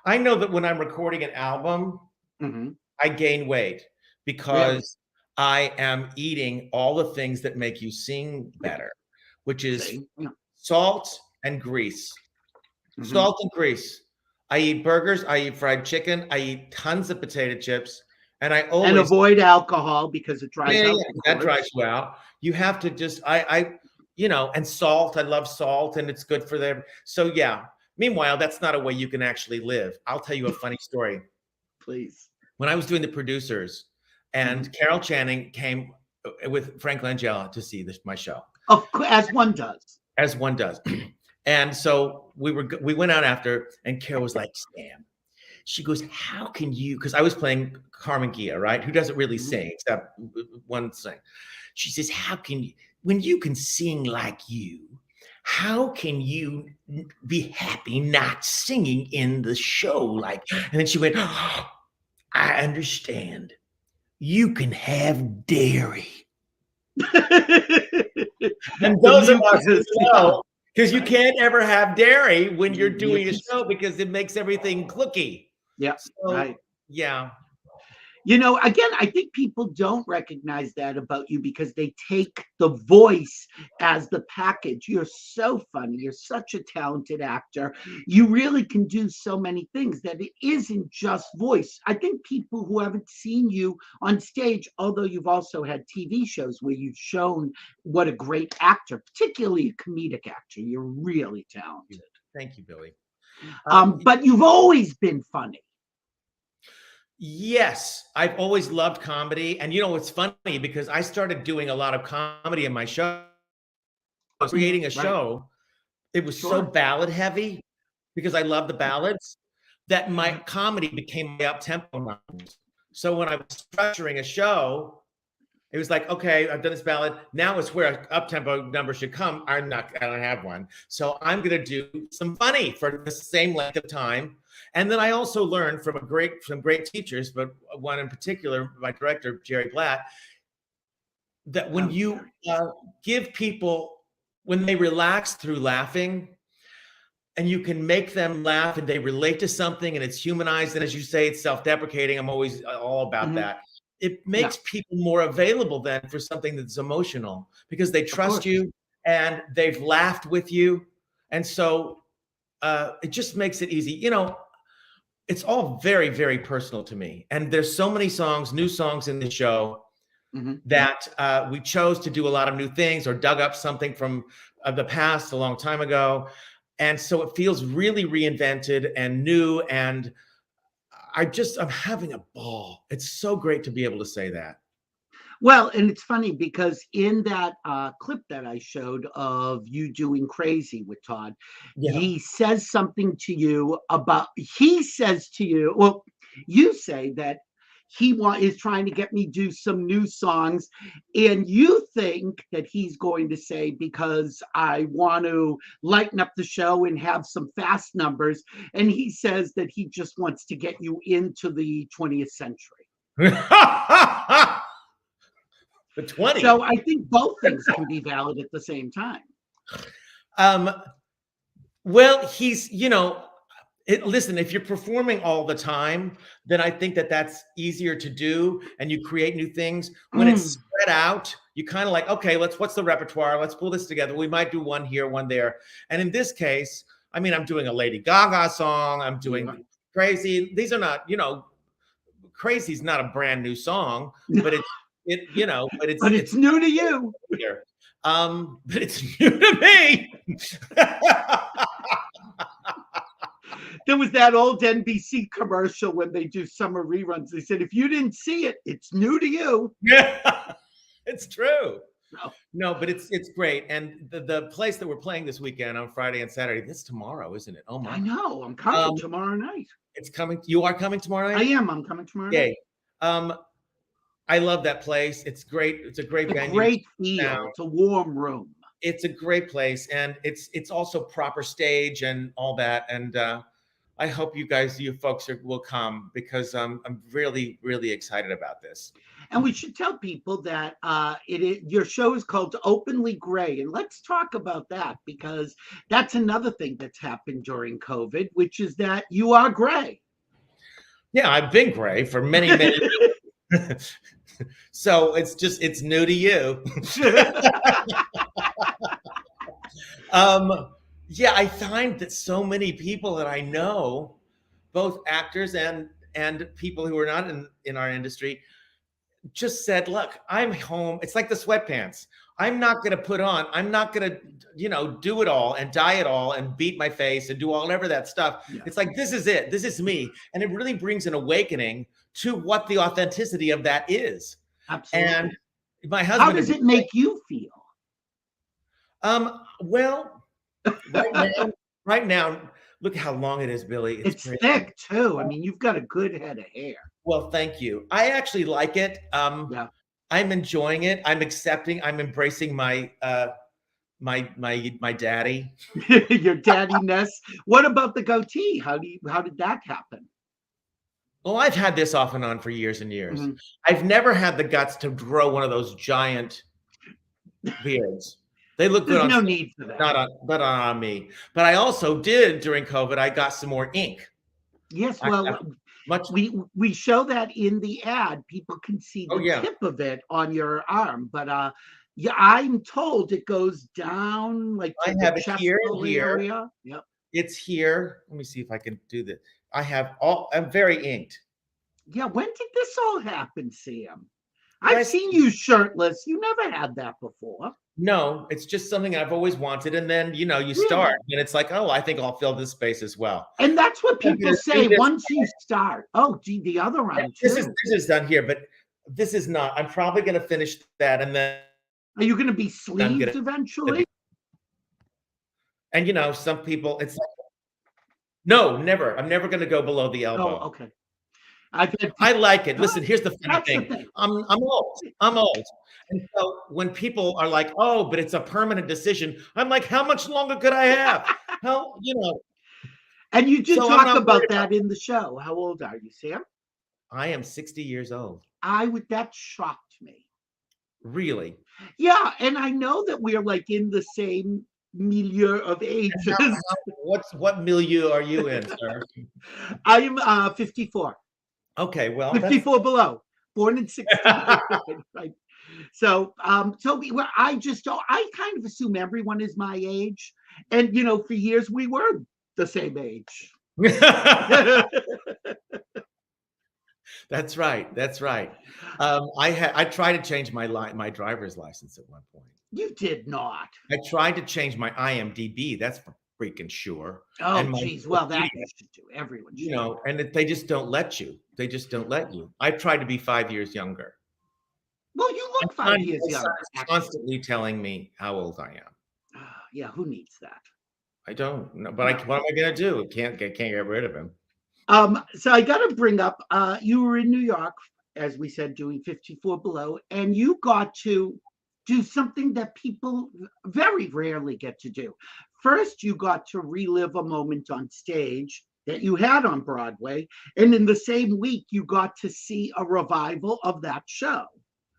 Speaker 5: I know that when I'm recording an album, I gain weight because I am eating all the things that make you sing better, which is salt and grease. Salt and grease. I eat burgers. I eat fried chicken. I eat tons of potato chips, and I always
Speaker 2: avoid alcohol because it dries out.
Speaker 5: That dries you out. You have to just and salt. I love salt, and it's good for them. So yeah. Meanwhile, that's not a way you can actually live. I'll tell you a funny story.
Speaker 2: Please.
Speaker 5: When I was doing the producers, and Carol Channing came with Frank Langella to see my show.
Speaker 2: As one does.
Speaker 5: As one does. And so we went out after, and Carol was like, Sam, she goes, how can you, because I was playing Carmen Gia, right? Who doesn't really sing except one thing. She says, how can you, when you can sing like you, how can you be happy not singing in the show? And then she went, oh, I understand. You can have dairy. And those of us who know, because you can't ever have dairy when you're doing a show because it makes everything clicky.
Speaker 2: Yeah, right.
Speaker 5: Yeah.
Speaker 2: Again, I think people don't recognize that about you because they take the voice as the package. You're so funny. You're such a talented actor. You really can do so many things that it isn't just voice. I think people who haven't seen you on stage, although you've also had TV shows where you've shown what a great actor, particularly a comedic actor, you're really talented.
Speaker 5: Thank you, Billy.
Speaker 2: But you've always been funny.
Speaker 5: Yes, I've always loved comedy. And it's funny because I started doing a lot of comedy in my show. I was creating a show. It was so ballad heavy because I love the ballads that my comedy became my up-tempo numbers. So when I was structuring a show, it was like, okay, I've done this ballad. Now it's where an up-tempo number should come. I don't have one. So I'm going to do some funny for the same length of time. And then I also learned from some great teachers, but one in particular, my director, Jerry Blatt, that when you give people, when they relax through laughing, and you can make them laugh and they relate to something and it's humanized, and as you say, it's self-deprecating. I'm always all about that. It makes people more available then for something that's emotional because they trust you and they've laughed with you. And so it just makes it easy. It's all very, very personal to me. And there's so many songs, new songs in the show that we chose to do a lot of new things or dug up something from the past a long time ago. And so it feels really reinvented and new. And I'm having a ball. It's so great to be able to say that.
Speaker 2: Well, and it's funny because in that clip that I showed of you doing Crazy with Todd, he says something to you you say that he is trying to get me do some new songs, and you think that he's going to say, because I want to lighten up the show and have some fast numbers, and he says that he just wants to get you into the 20th century.
Speaker 5: The 20th.
Speaker 2: So I think both things can be valid at the same time.
Speaker 5: Um, well, he's, listen, if you're performing all the time, then I think that that's easier to do and you create new things. When it's spread out, you kind of like, okay, what's the repertoire? Let's pull this together. We might do one here, one there. And in this case, I mean, I'm doing a Lady Gaga song. I'm doing Crazy. These are not, Crazy's not a brand new song, but but it's
Speaker 2: but it's new to you.
Speaker 5: But it's new to me.
Speaker 2: There was that old NBC commercial when they do summer reruns. They said, if you didn't see it, it's new to you.
Speaker 5: Yeah, it's true. No, but it's great. And the place that we're playing this weekend on Friday and Saturday, this tomorrow, isn't it? Oh my.
Speaker 2: I know. I'm coming tomorrow night.
Speaker 5: It's coming. You are coming tomorrow night?
Speaker 2: I am. I'm coming tomorrow night.
Speaker 5: I love that place. It's great. It's a great venue.
Speaker 2: Great feel. It's a warm room.
Speaker 5: It's a great place. And it's also proper stage and all that. And I hope you folks will come because I'm really, really excited about this.
Speaker 2: And we should tell people that your show is called Openly Gray. And let's talk about that because that's another thing that's happened during COVID, which is that you are gray. Yeah,
Speaker 5: I've been gray for many, many years. So it's new to you. Yeah, I find that so many people that I know, both actors and people who are not in our industry, just said, look, I'm home. It's like the sweatpants. I'm not going to do it all and dye it all and beat my face and do whatever that stuff. Yeah. It's like, this is it. This is me. And it really brings an awakening to what the authenticity of that is.
Speaker 2: Absolutely.
Speaker 5: And my husband.
Speaker 2: How does it make you feel?
Speaker 5: Well, right now, look how long it is, Billy.
Speaker 2: It's thick too. I mean, you've got a good head of hair.
Speaker 5: Well, thank you. I actually like it.
Speaker 2: Yeah.
Speaker 5: I'm enjoying it. I'm accepting. I'm embracing my my daddy.
Speaker 2: Your daddiness. What about the goatee? How did that happen?
Speaker 5: Well, I've had this off and on for years and years. Mm-hmm. I've never had the guts to grow one of those giant beards. They look good.
Speaker 2: There's no need for that.
Speaker 5: Not on me. But I also did during COVID. I got some more ink.
Speaker 2: Yes, well, we show that in the ad. People can see the tip of it on your arm, but yeah, I'm told it goes down like to
Speaker 5: I have
Speaker 2: the
Speaker 5: it here.
Speaker 2: Area. Yep,
Speaker 5: it's here. Let me see if I can do this. I'm very inked.
Speaker 2: Yeah, when did this all happen, Sam? I've seen you shirtless. You never had that before.
Speaker 5: No, it's just something I've always wanted. And then, you start and it's like, oh, I think I'll fill this space as well.
Speaker 2: And that's what people say once you start. Oh, gee, the other round too.
Speaker 5: This is done here, but this is not. I'm probably going to finish that. And then.
Speaker 2: Are you going to be sleeved eventually?
Speaker 5: And, some people, it's like, no, never. I'm never going to go below the elbow.
Speaker 2: Oh, okay.
Speaker 5: I like it. Listen, here's the funny thing. I'm old. And so when people are like, oh, but it's a permanent decision, I'm like, how much longer could I have?
Speaker 2: And you did talk about that in the show. How old are you, Sam?
Speaker 5: I am 60 years old.
Speaker 2: That shocked me.
Speaker 5: Really?
Speaker 2: Yeah. And I know that we're like in the same milieu of ages.
Speaker 5: What milieu are you in, sir?
Speaker 2: I'm 54.
Speaker 5: Okay, well,
Speaker 2: 54 below, born in 69. Right. So, I kind of assume everyone is my age, and for years we were the same age.
Speaker 5: That's right. I tried to change my driver's license at one point.
Speaker 2: You did not.
Speaker 5: I tried to change my IMDb. That's for freaking sure.
Speaker 2: Oh, geez. Well, that you should do. Everyone should.
Speaker 5: And they just don't let you. I've tried to be 5 years younger.
Speaker 2: Well, you look 5 years younger.
Speaker 5: Constantly telling me how old I am.
Speaker 2: Yeah, who needs that?
Speaker 5: I don't know, but what am I going to do? Can't get rid of him.
Speaker 2: So I got to bring up, you were in New York, as we said, doing 54 Below, and you got to do something that people very rarely get to do. First, you got to relive a moment on stage that you had on Broadway, and in the same week, you got to see a revival of that show.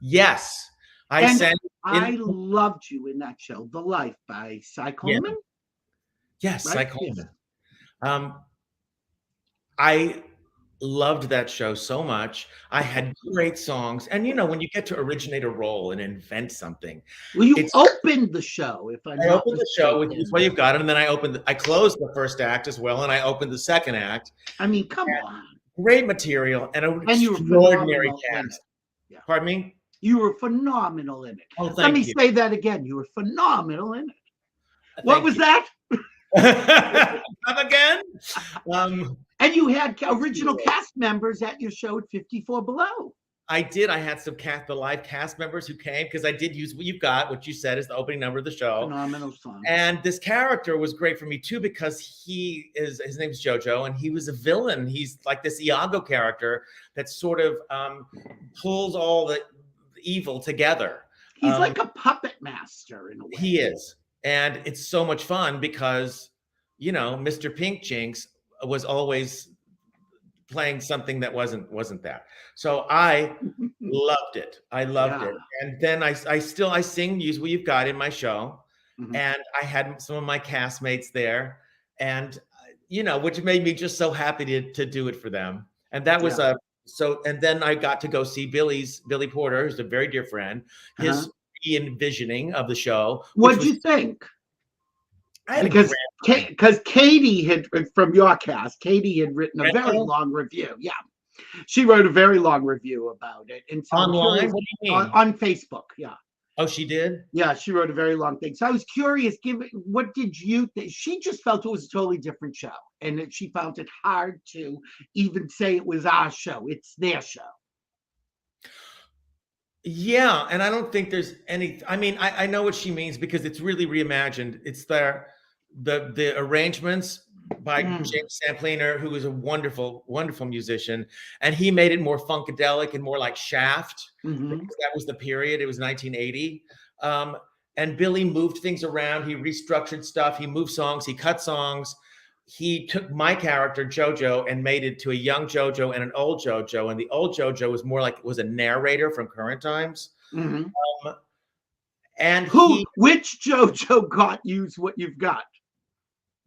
Speaker 5: Yes. I
Speaker 2: And
Speaker 5: sang
Speaker 2: I
Speaker 5: in,
Speaker 2: loved you in that show, The Life by Cy Coleman.
Speaker 5: yes,
Speaker 2: Right?
Speaker 5: Cy Coleman. I loved that show so much. I had great songs. And when you get to originate a role and invent something,
Speaker 2: Well, you
Speaker 5: it's
Speaker 2: opened the show, if I'm
Speaker 5: I
Speaker 2: not
Speaker 5: opened the show with
Speaker 2: mistaken.
Speaker 5: Well You've Got It, and then I closed the first act as well, and I opened the second act.
Speaker 2: I mean, come on.
Speaker 5: Great material and an
Speaker 2: And you were
Speaker 5: extraordinary
Speaker 2: phenomenal in it.
Speaker 5: cast.
Speaker 2: Yeah.
Speaker 5: Pardon me?
Speaker 2: You were phenomenal in it.
Speaker 5: Oh,
Speaker 2: Let
Speaker 5: thank
Speaker 2: me
Speaker 5: you.
Speaker 2: say that again. You were phenomenal in it. What
Speaker 5: Thank
Speaker 2: was
Speaker 5: you.
Speaker 2: that?
Speaker 5: Come again?
Speaker 2: And you had original cast members at your show at 54 Below.
Speaker 5: I did. I had the live cast members who came because I did use What You've Got, which you said is the opening number of the show.
Speaker 2: Phenomenal song.
Speaker 5: And this character was great for me too because his name's Jojo, and he was a villain. He's like this Iago character that sort of pulls all the evil together.
Speaker 2: He's like a puppet master in a way.
Speaker 5: He is, and it's so much fun because Mr. Pink Jinx was always playing something that wasn't that. So I loved it. I loved it. And then I sing Use What You've Got in my show. And I had some of my castmates there, and which made me just so happy to do it for them. And that was and then I got to go see Billy Porter, who's a very dear friend, his re-envisioning of the show.
Speaker 2: What'd you think? Because Katie had, from your cast, Katie had written a very long review. Yeah. She wrote a very long review about it. And so
Speaker 5: online? What do you mean?
Speaker 2: On Facebook, yeah.
Speaker 5: Oh, she did?
Speaker 2: Yeah, she wrote a very long thing. So I was curious, what did you think? She just felt it was a totally different show. And that she found it hard to even say it was our show. It's their show.
Speaker 5: Yeah, and I don't think there's any. I mean, I know what she means because it's really reimagined. It's the arrangements by James Sampliner, who is a wonderful, wonderful musician, and he made it more funkadelic and more like Shaft because that was the period. It was 1980, and Billy moved things around. He restructured stuff. He moved songs. He cut songs. He took my character JoJo and made it to a young JoJo and an old JoJo, and the old JoJo was more like was a narrator from current times. And
Speaker 2: which JoJo got Use What You've Got?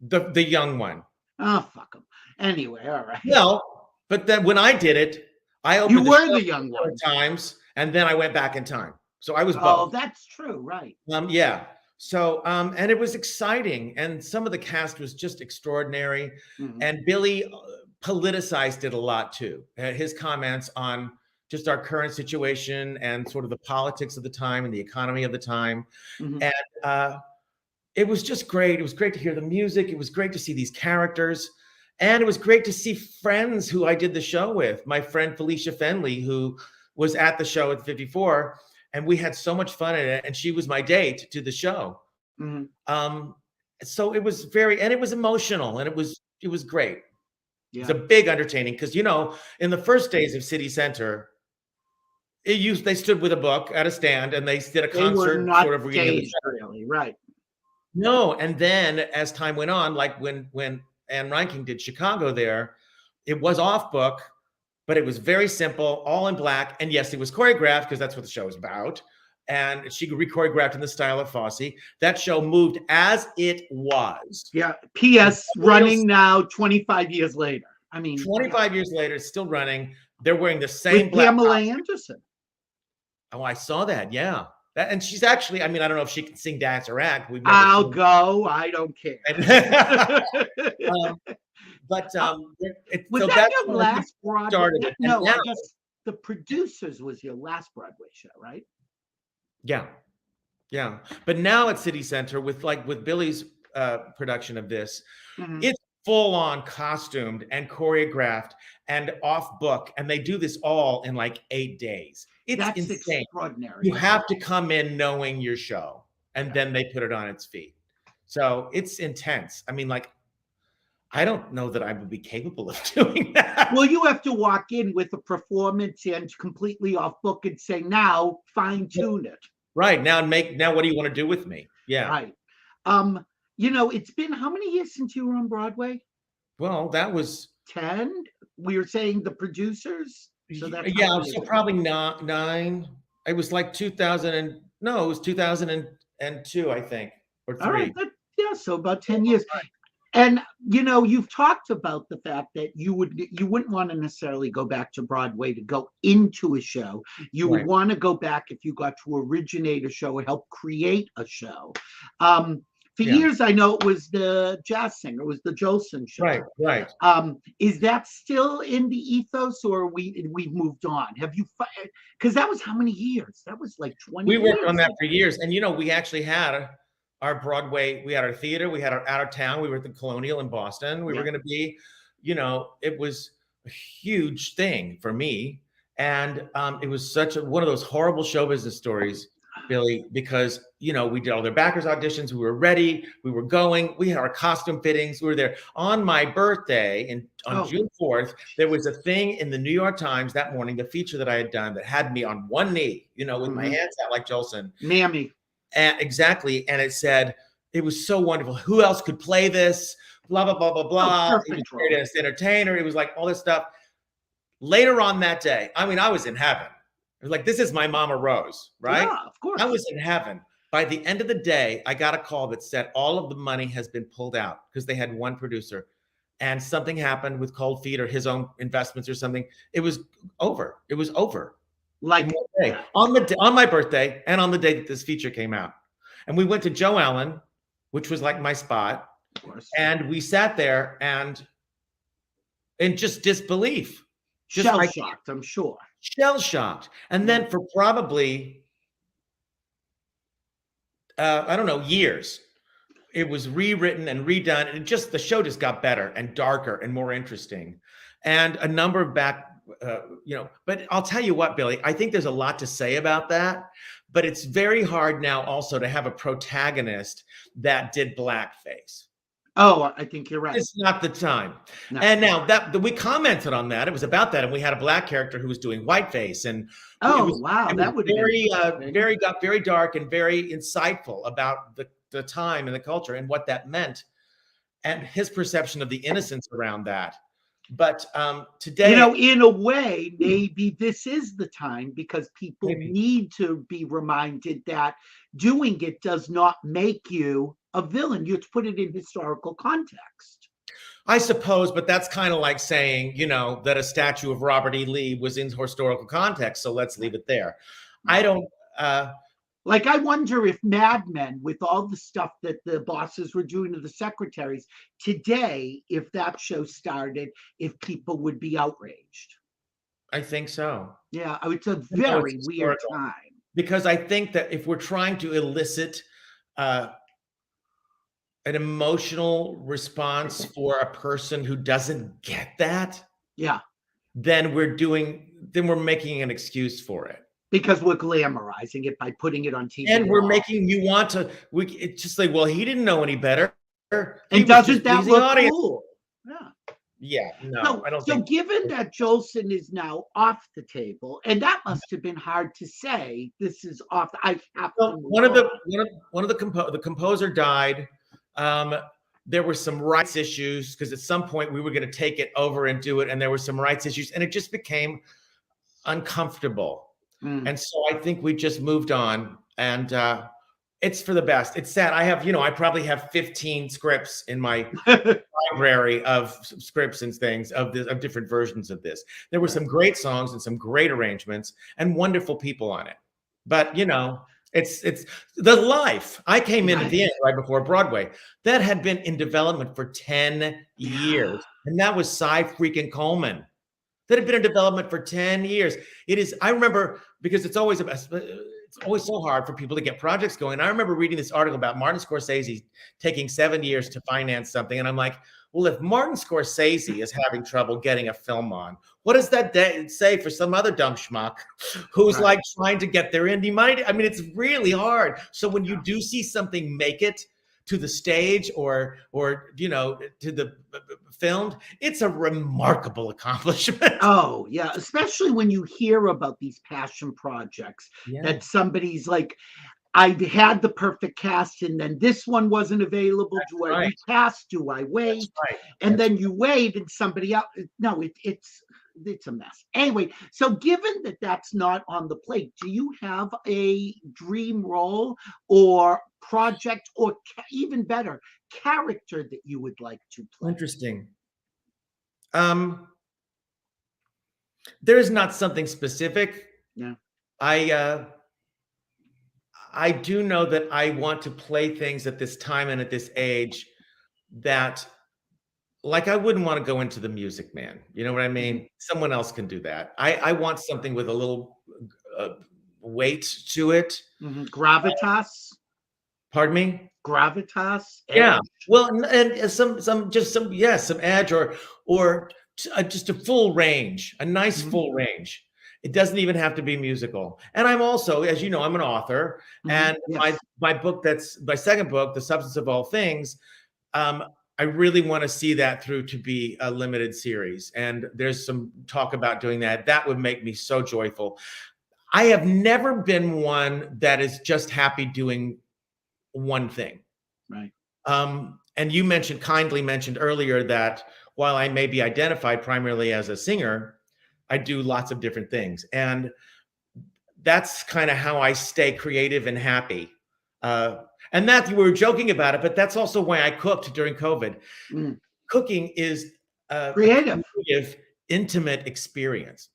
Speaker 5: The young one.
Speaker 2: Oh, fuck him. Anyway, all right.
Speaker 5: Well, but then when I did it, I opened
Speaker 2: the young one
Speaker 5: times, and then I went back in time. So I was both.
Speaker 2: Oh, that's true, right?
Speaker 5: Yeah. So and it was exciting, and some of the cast was just extraordinary. And Billy politicized it a lot too. His comments on just our current situation and sort of the politics of the time and the economy of the time. And it was just great. It was great to hear the music. It was great to see these characters. And it was great to see friends who I did the show with. My friend Felicia Fenley, who was at the show at 54. And we had so much fun in it. And she was my date to the show. So it was it was emotional. And it was great. Yeah. It's a big entertaining because, in the first days of City Center, they stood with a book at a stand and they did a concert sort of reading.
Speaker 2: Really, right.
Speaker 5: No, and then as time went on, like when Anne Reinking did Chicago there, it was off book, but it was very simple, all in black. And yes, it was choreographed because that's what the show is about. And she re-choreographed in the style of Fosse. That show moved as it was.
Speaker 2: Yeah. P.S. running now 25 years later. I mean,
Speaker 5: 25 years later, it's still running. They're wearing the same
Speaker 2: with Pamela Anderson.
Speaker 5: Oh, I saw that. Yeah. And she's actually, I mean, I don't know if she can sing, dance, or act.
Speaker 2: I'll go. I don't care.
Speaker 5: Was
Speaker 2: that your last Broadway? No,
Speaker 5: I
Speaker 2: guess The Producers was your last Broadway show, right?
Speaker 5: Yeah. Yeah. But now at City Center with Billy's production of this, it's full on costumed and choreographed and off book. And they do this all in 8 days. That's insane.
Speaker 2: Extraordinary.
Speaker 5: You have to come in knowing your show, and then they put it on its feet. So it's intense. I mean, I don't know that I would be capable of doing that.
Speaker 2: Well, you have to walk in with a performance and completely off book and say, now fine tune it.
Speaker 5: Right. Now what do you want to do with me? Yeah.
Speaker 2: Right. It's been how many years since you were on Broadway?
Speaker 5: Well, that was
Speaker 2: 10. We were saying The Producers. So that's
Speaker 5: so probably not 9. It was like 2000 and no, it was 2002, I think, or
Speaker 2: All right,
Speaker 5: three.
Speaker 2: yeah, so about 10 years. And you've talked about the fact that you wouldn't want to necessarily go back to Broadway to go into a show. You would
Speaker 5: Right.
Speaker 2: want to go back if you got to originate a show or help create a show. For
Speaker 5: Yeah.
Speaker 2: years, I know it was the Jazz Singer, it was the Jolson show.
Speaker 5: Right.
Speaker 2: Is that still in the ethos, or we've moved on? Have you? Because that was how many years? That was like 20.
Speaker 5: We worked on
Speaker 2: years.
Speaker 5: that for years, and we actually had our Broadway. We had our theater. We had our out of town. We were at the Colonial in Boston. We were going to be, it was a huge thing for me, and it was such one of those horrible show business stories, Billy, because we did all their backers auditions. We were ready. We were going. We had our costume fittings. We were there on my birthday, on June 4th. There was a thing in the New York Times that morning, the feature that I had done that had me on one knee, with my hands out like Jolson.
Speaker 2: Mammy.
Speaker 5: Exactly. And it said, it was so wonderful. Who else could play this? Blah, blah, blah, blah, blah. He was the greatest entertainer. It was like all this stuff. Later on that day, I was in heaven. It was like, this is my Mama Rose, right?
Speaker 2: Yeah, of course.
Speaker 5: I was in heaven. By the end of the day, I got a call that said all of the money has been pulled out because they had one producer, and something happened with Cold Feet or his own investments or something. It was over. It was over. Like on my birthday and on the day that this feature came out. And we went to Joe Allen, which was like my spot.
Speaker 2: Of course.
Speaker 5: And we sat there and in just disbelief.
Speaker 2: Shell-shocked, I'm sure.
Speaker 5: Shell-shocked. And then for probably, I don't know, years, it was rewritten and redone. And the show just got better and darker and more interesting. And a number of but I'll tell you what, Billy, I think there's a lot to say about that, but it's very hard now also to have a protagonist that did blackface.
Speaker 2: Oh, I think you're right.
Speaker 5: It's not the time.
Speaker 2: No.
Speaker 5: And now that we commented on that, it was about that. And we had a black character who was doing whiteface. And
Speaker 2: that would
Speaker 5: got very dark and very insightful about the time and the culture and what that meant and his perception of the innocence around that. But today,
Speaker 2: in a way, maybe this is the time because people need to be reminded that doing it does not make you a villain. You have to put it in historical context.
Speaker 5: I suppose, but that's kind of like saying, that a statue of Robert E. Lee was in historical context. So let's leave it there. I don't.
Speaker 2: I wonder if Mad Men, with all the stuff that the bosses were doing to the secretaries today, if that show started, if people would be outraged.
Speaker 5: I think so.
Speaker 2: Yeah, it's a very weird time.
Speaker 5: Because I think that if we're trying to elicit an emotional response for a person who doesn't get that, then we're making an excuse for it.
Speaker 2: Because we're glamorizing it by putting it on TV.
Speaker 5: And we're making you want to, it's just like, well, he didn't know any better.
Speaker 2: And doesn't that look cool?
Speaker 5: Yeah, no, I don't
Speaker 2: so
Speaker 5: think.
Speaker 2: Given that Jolson is now off the table, and that must have been hard to say, this is off.
Speaker 5: The composer died. There were some rights issues because at some point we were going to take it over and do it. And there were some rights issues and it just became uncomfortable. And so I think we just moved on, and it's for the best. It's sad. I have, I probably have 15 scripts in my library of scripts and things of different versions of this. There were some great songs and some great arrangements and wonderful people on it. But it's the life. I came in at the end right before Broadway. That had been in development for 10 years, and that was Cy freaking Coleman. That had been in development for 10 years. It is, I remember, because it's always so hard for people to get projects going. I remember reading this article about Martin Scorsese taking 7 years to finance something. And I'm like, well, if Martin Scorsese is having trouble getting a film on, what does that say for some other dumb schmuck who's like trying to get their indie money? I mean, it's really hard. So when you do see something make it to the stage or to the filmed, it's a remarkable accomplishment.
Speaker 2: Oh yeah, especially when you hear about these passion projects that somebody's like, I had the perfect cast and then this one wasn't available. Do I recast? Do I wait? And then you wait and somebody else. No, it's it's a mess. Anyway, so given that that's not on the plate, do you have a dream role or project or even better, character that you would like to play?
Speaker 5: Interesting. There is not something specific.
Speaker 2: Yeah.
Speaker 5: I do know that I want to play things at this time and at this age that, like, I wouldn't want to go into the Music Man. You know what I mean? Someone else can do that. I want something with a little weight to it.
Speaker 2: Gravitas.
Speaker 5: Pardon me?
Speaker 2: Gravitas.
Speaker 5: Yeah.
Speaker 2: Edge.
Speaker 5: Well, and some edge or just a full range, a nice full range. It doesn't even have to be musical. And I'm also, as you know, I'm an author, and
Speaker 2: Yes.
Speaker 5: my book, that's my second book, The Substance of All Things. I really want to see that through to be a limited series. And there's some talk about doing that. That would make me so joyful. I have never been one that is just happy doing one thing.
Speaker 2: Right.
Speaker 5: And you kindly mentioned earlier that while I may be identified primarily as a singer, I do lots of different things. And that's kind of how I stay creative and happy. And that, we were joking about it, but that's also why I cooked during COVID. Cooking is a creative, intimate experience.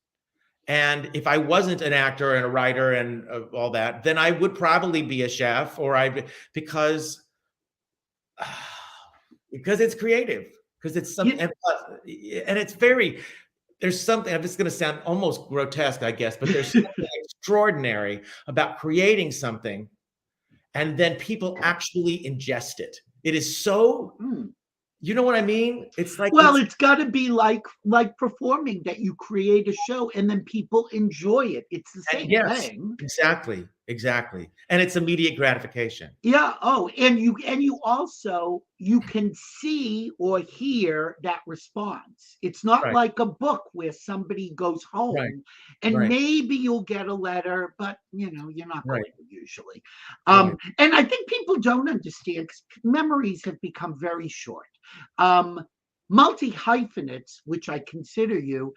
Speaker 5: And if I wasn't an actor and a writer and all that, then I would probably be a chef, because it's creative, because it's something, and it's very, there's something, it's going to sound almost grotesque, I guess, but there's something extraordinary about creating something and then people actually ingest it. It is so, you know what I mean? It's like,
Speaker 2: well, it's got to be like performing, that you create a show and then people enjoy it. It's the same thing.
Speaker 5: Exactly. And it's immediate gratification.
Speaker 2: Yeah. Oh, and you also, you can see or hear that response. It's not like a book where somebody goes home and maybe you'll get a letter, but you're not going to usually. And I think people don't understand, because memories have become very short. Multi-hyphenates, which I consider you,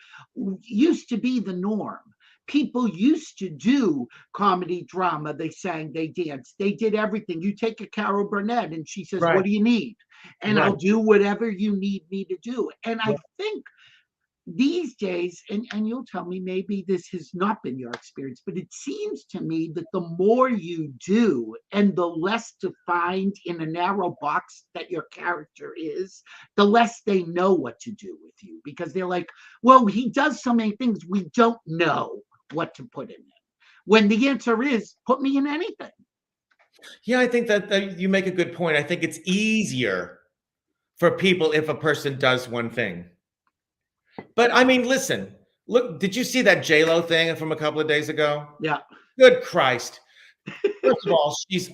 Speaker 2: used to be the norm. People used to do comedy, drama. They sang, they danced, they did everything. You take a Carol Burnett and she says, what do you need? And I'll do whatever you need me to do. And I think these days, and you'll tell me maybe this has not been your experience, but it seems to me that the more you do and the less defined in a narrow box that your character is, the less they know what to do with you, because they're like, well, he does so many things, we don't know what to put in him. When the answer is, put me in anything.
Speaker 5: Yeah, I think that you make a good point. I think it's easier for people if a person does one thing. But I mean, listen, look, did you see that J-Lo thing from a couple of days ago?
Speaker 2: Yeah.
Speaker 5: Good Christ. First of all, she's,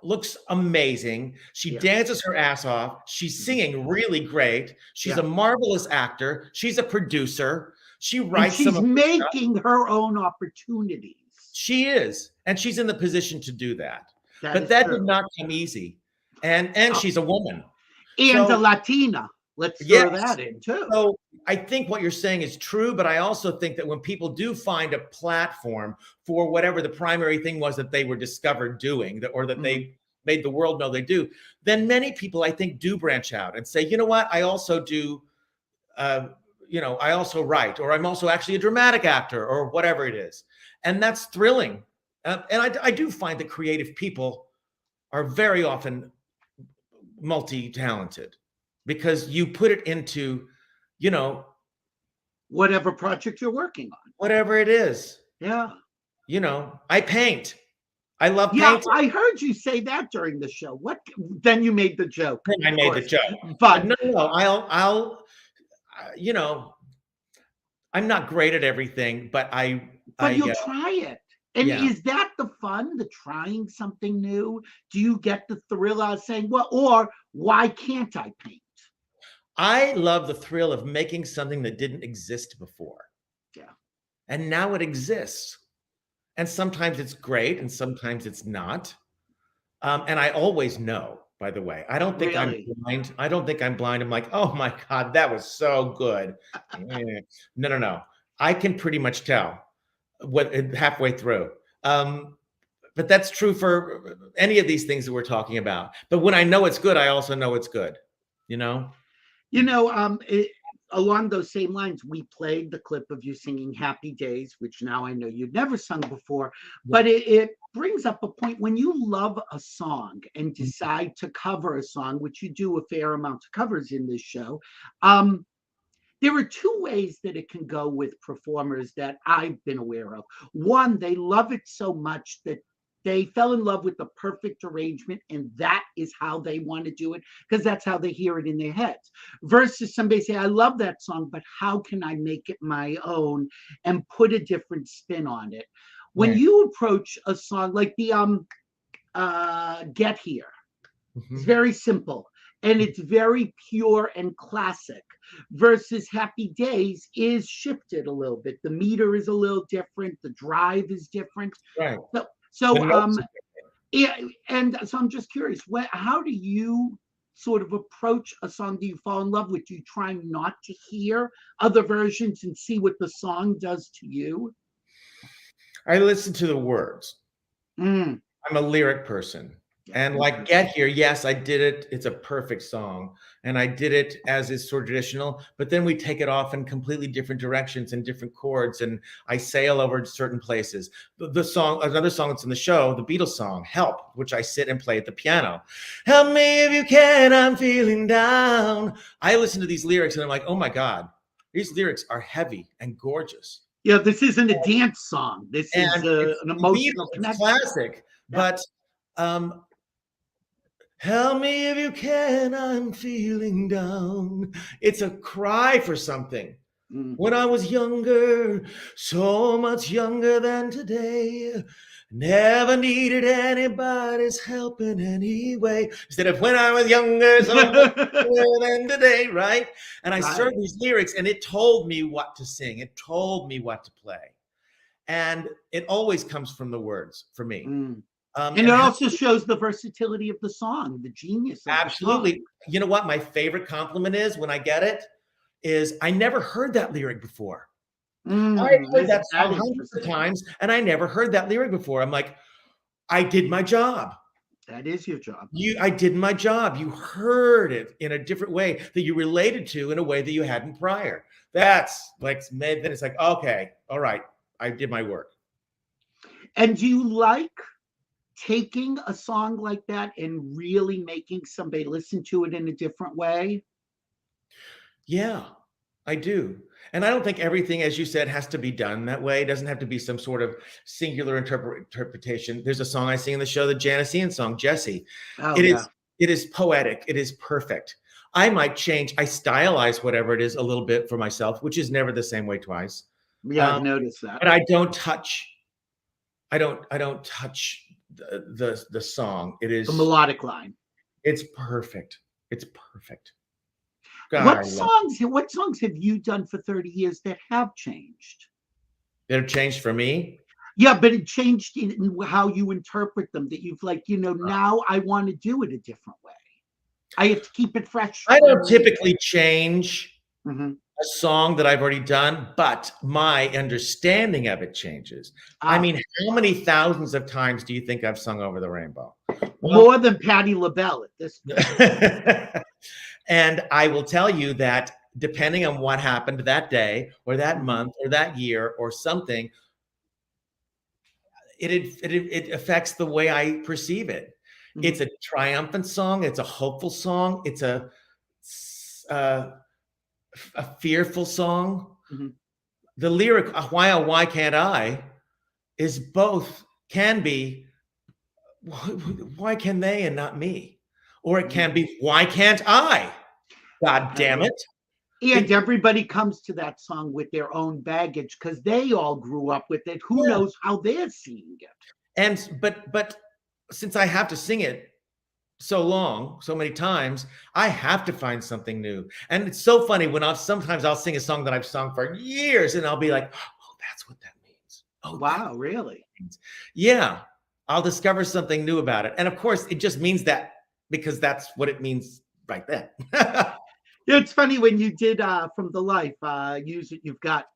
Speaker 5: looks amazing. She dances her ass off. She's singing really great. She's a marvelous actor. She's a producer. She writes.
Speaker 2: And she's making her own opportunities.
Speaker 5: She is. And she's in the position to do that. But that did not come easy. And she's a woman.
Speaker 2: And a Latina. Let's throw that in too.
Speaker 5: So I think what you're saying is true, but I also think that when people do find a platform for whatever the primary thing was that they were discovered doing, or that they made the world know they do, then many people, I think, do branch out and say, you know what, I also do, I also write, or I'm also actually a dramatic actor, or whatever it is. And that's thrilling. And I do find that creative people are very often multi-talented, because you put it into,
Speaker 2: whatever project you're working on,
Speaker 5: whatever it is.
Speaker 2: Yeah.
Speaker 5: I paint. I love painting.
Speaker 2: Yeah, I heard you say that during the show. What? Then you made the joke.
Speaker 5: I made the joke.
Speaker 2: But
Speaker 5: no, I'll I'm not great at everything, but
Speaker 2: you'll try it. And is that the fun, the trying something new? Do you get the thrill out of saying, well, or why can't I paint?
Speaker 5: I love the thrill of making something that didn't exist before.
Speaker 2: Yeah.
Speaker 5: And now it exists. And sometimes it's great and sometimes it's not. And I always know. by the way. I don't think I'm
Speaker 2: Really?
Speaker 5: blind. I don't think I'm blind. I'm like, oh my God, that was so good. No. I can pretty much tell what halfway through. But that's true for any of these things that we're talking about. But when I know it's good, I also know it's good. You know?
Speaker 2: Along those same lines, we played the clip of you singing Happy Days, which now I know you'd never sung before, but it brings up a point when you love a song and decide to cover a song, which you do a fair amount of covers in this show. There are two ways that it can go with performers that I've been aware of. One, they love it so much that they fell in love with the perfect arrangement, and that is how they want to do it because that's how they hear it in their heads. Versus somebody say, I love that song, but how can I make it my own and put a different spin on it? When you approach a song like the Get Here, it's very simple and it's very pure and classic, versus Happy Days is shifted a little bit. The meter is a little different, the drive is different.
Speaker 5: Right.
Speaker 2: Yeah, and so I'm just curious, how do you sort of approach a song that you fall in love with? Do you try not to hear other versions and see what the song does to you?
Speaker 5: I listen to the words. I'm a lyric person. And like Get Here, yes, I did it. It's a perfect song. And I did it as is sort of traditional, but then we take it off in completely different directions and different chords. And I sail over certain places. The song, another song that's in the show, the Beatles song, Help, which I sit and play at the piano. Help me if you can, I'm feeling down. I listen to these lyrics and I'm like, oh my God, these lyrics are heavy and gorgeous.
Speaker 2: Yeah, this isn't a dance song. This is an emotional connection.
Speaker 5: Classic, but help me if you can, I'm feeling down. It's a cry for something. When I was younger, so much younger than today, never needed anybody's help in any way. Instead of when I was younger, so much younger than today, right? And I started these lyrics and it told me what to sing. It told me what to play. And it always comes from the words for me.
Speaker 2: And it also shows the versatility of the song, the genius of
Speaker 5: absolutely.
Speaker 2: The song.
Speaker 5: You know what my favorite compliment is when I get it? Is I never heard that lyric before. I heard that song hundreds of times, and I never heard that lyric before. I'm like, I did my job.
Speaker 2: That is your job.
Speaker 5: I did my job. You heard it in a different way that you related to in a way that you hadn't prior. That's like, then it's like, okay, all right, I did my work.
Speaker 2: And do you like taking a song like that and really making somebody listen to it in a different way?
Speaker 5: Yeah, I do. And I don't think everything, as you said, has to be done that way. It doesn't have to be some sort of singular interpretation. There's a song I sing in the show, the Janis Ian song, Jessie. It is poetic. It is perfect. I might change. I stylize whatever it is a little bit for myself, which is never the same way twice.
Speaker 2: Yeah, I've noticed that.
Speaker 5: But I don't touch the song. It is
Speaker 2: the melodic line.
Speaker 5: It's perfect. It's perfect.
Speaker 2: God, what songs have you done for 30 years that have changed?
Speaker 5: That have changed for me?
Speaker 2: Yeah, but it changed in how you interpret them, that you've like, now I want to do it a different way. I have to keep it fresh.
Speaker 5: I don't typically change a song that I've already done, but my understanding of it changes. I mean, how many thousands of times do you think I've sung Over the Rainbow?
Speaker 2: Well, more than Patti LaBelle at this point.
Speaker 5: And I will tell you that depending on what happened that day or that month or that year or something, it affects the way I perceive it. It's a triumphant song. It's a hopeful song. It's a fearful song. The lyric, why can't I, is both, can be, why can they and not me? Or it can be, why can't I? God damn it.
Speaker 2: And everybody comes to that song with their own baggage because they all grew up with it. Who knows how they're seeing it?
Speaker 5: And but since I have to sing it so many times, I have to find something new. And it's so funny when sometimes I'll sing a song that I've sung for years and I'll be like, oh, that's what that means. Oh,
Speaker 2: wow, really?
Speaker 5: Yeah. I'll discover something new about it. And of course, it just means that because that's what it means right then.
Speaker 2: It's funny when you did From the Life, Use It You've Got.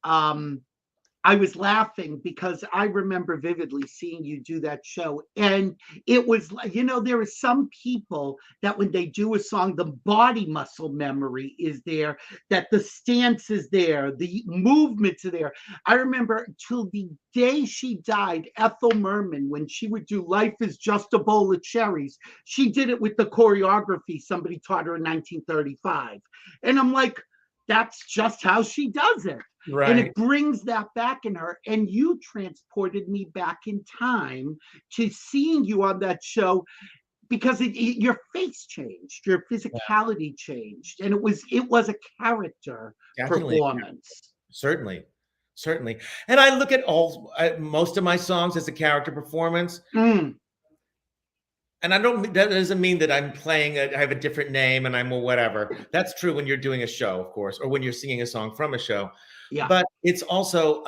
Speaker 2: I was laughing because I remember vividly seeing you do that show. And it was, there are some people that when they do a song, the body muscle memory is there, that the stance is there, the movements are there. I remember till the day she died, Ethel Merman, when she would do Life is Just a Bowl of Cherries, she did it with the choreography somebody taught her in 1935. And I'm like, that's just how she does it.
Speaker 5: Right.
Speaker 2: And it brings that back in her. And you transported me back in time to seeing you on that show because your face changed, your physicality changed, and it was a character performance.
Speaker 5: Certainly. And I look at most of my songs as a character performance. And that doesn't mean that I'm playing, I have a different name and I'm whatever. That's true when you're doing a show, of course, or when you're singing a song from a show.
Speaker 2: Yeah.
Speaker 5: But it's also,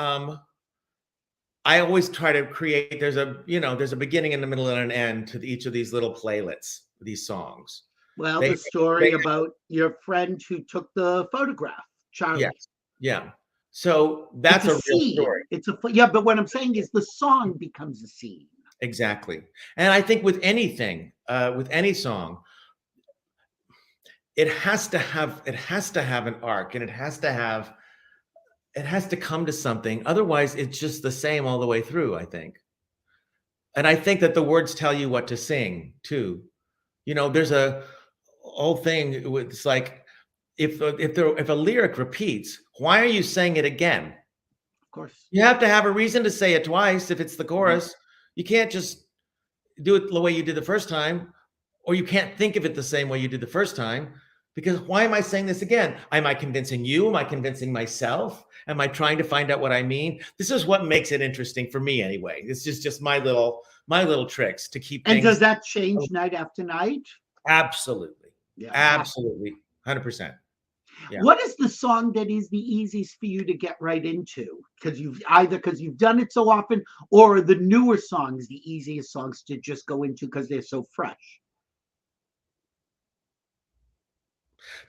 Speaker 5: I always try to create, there's a beginning and a middle and an end to each of these little playlets, these songs.
Speaker 2: Well, the story about your friend who took the photograph, Charlie.
Speaker 5: Yes. Yeah. So that's a real story.
Speaker 2: But what I'm saying is the song becomes a scene.
Speaker 5: Exactly. And I think with anything, with any song, it has to have an arc, and it has to come to something. Otherwise, it's just the same all the way through, I think. And I think that the words tell you what to sing too. There's a old thing. It's like if a lyric repeats, why are you saying it again?
Speaker 2: Of course.
Speaker 5: You have to have a reason to say it twice if it's the chorus. You can't just do it the way you did the first time, or you can't think of it the same way you did the first time, because why am I saying this again? Am I convincing you? Am I convincing myself? Am I trying to find out what I mean? This is what makes it interesting for me anyway. This is just my little tricks to keep things.
Speaker 2: And does that change night after night?
Speaker 5: Absolutely.
Speaker 2: Yeah.
Speaker 5: Absolutely. 100%. Yeah.
Speaker 2: What is the song that is the easiest for you to get right into? Because you've done it so often, or the newer songs, the easiest songs to just go into because they're so fresh?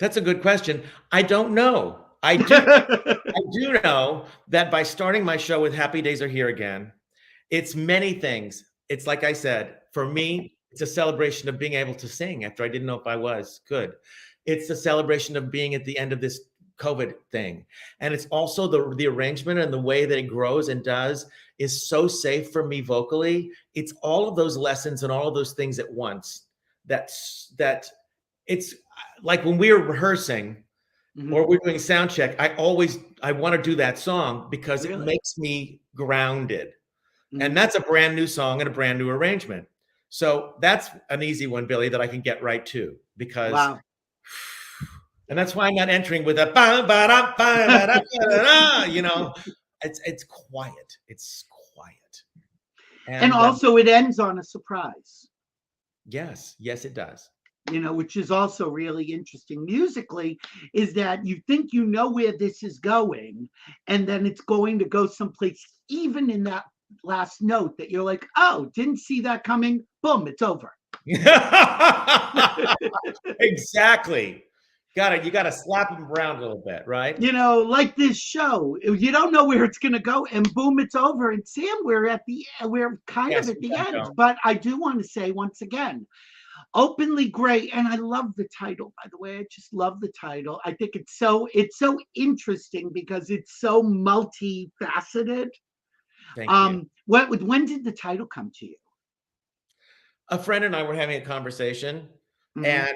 Speaker 5: That's a good question. I don't know. I do know that by starting my show with Happy Days Are Here Again, it's many things. It's like I said, for me, it's a celebration of being able to sing after I didn't know if I was good. It's a celebration of being at the end of this COVID thing. And it's also the arrangement and the way that it grows and does is so safe for me vocally. It's all of those lessons and all of those things at once that it's like when we were rehearsing or we're doing sound check, I want to do that song because it makes me grounded. And that's a brand new song and a brand new arrangement. So that's an easy one, Billy, that I can get right to because and that's why I'm not entering with a it's quiet. It's quiet.
Speaker 2: And also it ends on a surprise.
Speaker 5: Yes, it does.
Speaker 2: Which is also really interesting musically, is that you think you know where this is going, and then it's going to go someplace, even in that last note that you're like, oh, didn't see that coming. Boom, it's over.
Speaker 5: Exactly. You got to slap them around a little bit, right?
Speaker 2: Like this show, you don't know where it's going to go, and boom, it's over. And Sam, we're kind of at the end. But I do want to say once again, Openly Gray, and I love the title, by the way. I just love the title. I think it's so interesting because it's so multifaceted.
Speaker 5: Thank you.
Speaker 2: When did the title come to you?
Speaker 5: A friend and I were having a conversation, and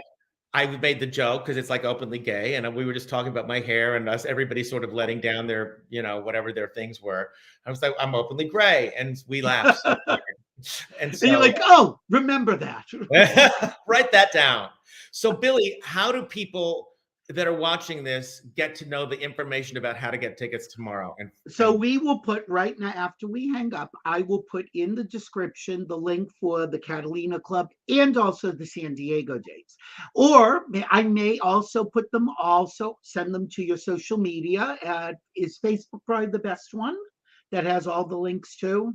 Speaker 5: I made the joke because it's like Openly Gay, and we were just talking about my hair and everybody sort of letting down their, whatever their things were. I was like, I'm openly gray, and we laughed. And so,
Speaker 2: you're like, oh, remember that.
Speaker 5: Write that down. So, Billy, how do people that are watching this get to know the information about how to get tickets tomorrow?
Speaker 2: So we will put right now, after we hang up, I will put in the description the link for the Catalina Club and also the San Diego dates. Or I may also send them to your social media. Is Facebook probably the best one that has all the links too?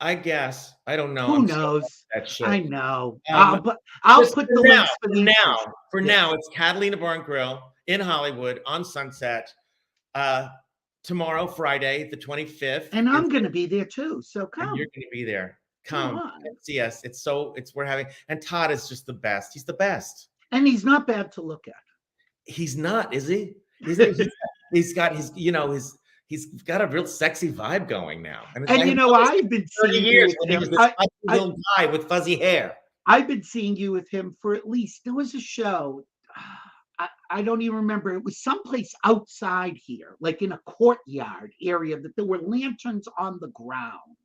Speaker 5: I guess. I don't know.
Speaker 2: Who
Speaker 5: I'm so
Speaker 2: knows?
Speaker 5: bad at that shit.
Speaker 2: I know.
Speaker 5: Um,
Speaker 2: I'll
Speaker 5: Just
Speaker 2: put
Speaker 5: for
Speaker 2: the
Speaker 5: now,
Speaker 2: links for the interest.
Speaker 5: for now, it's Catalina Bar and Grill in Hollywood on Sunset. Tomorrow, Friday, the 25th.
Speaker 2: And I'm going to be there too. So
Speaker 5: And
Speaker 2: come.
Speaker 5: you're going to be there.
Speaker 2: Come
Speaker 5: Come
Speaker 2: on.
Speaker 5: and see us. We're having, and Todd is just the best. He's the best.
Speaker 2: And he's not bad to look at.
Speaker 5: He's not, is he? He's got his, he's got a real sexy vibe going now.
Speaker 2: And
Speaker 5: like,
Speaker 2: I've been
Speaker 5: 30
Speaker 2: seeing
Speaker 5: years
Speaker 2: you
Speaker 5: when he
Speaker 2: with
Speaker 5: was
Speaker 2: him.
Speaker 5: this little guy with fuzzy hair.
Speaker 2: I've been seeing you with him for at least, there was a show. I don't even remember. It was someplace outside here, like in a courtyard area, that there were lanterns on the ground.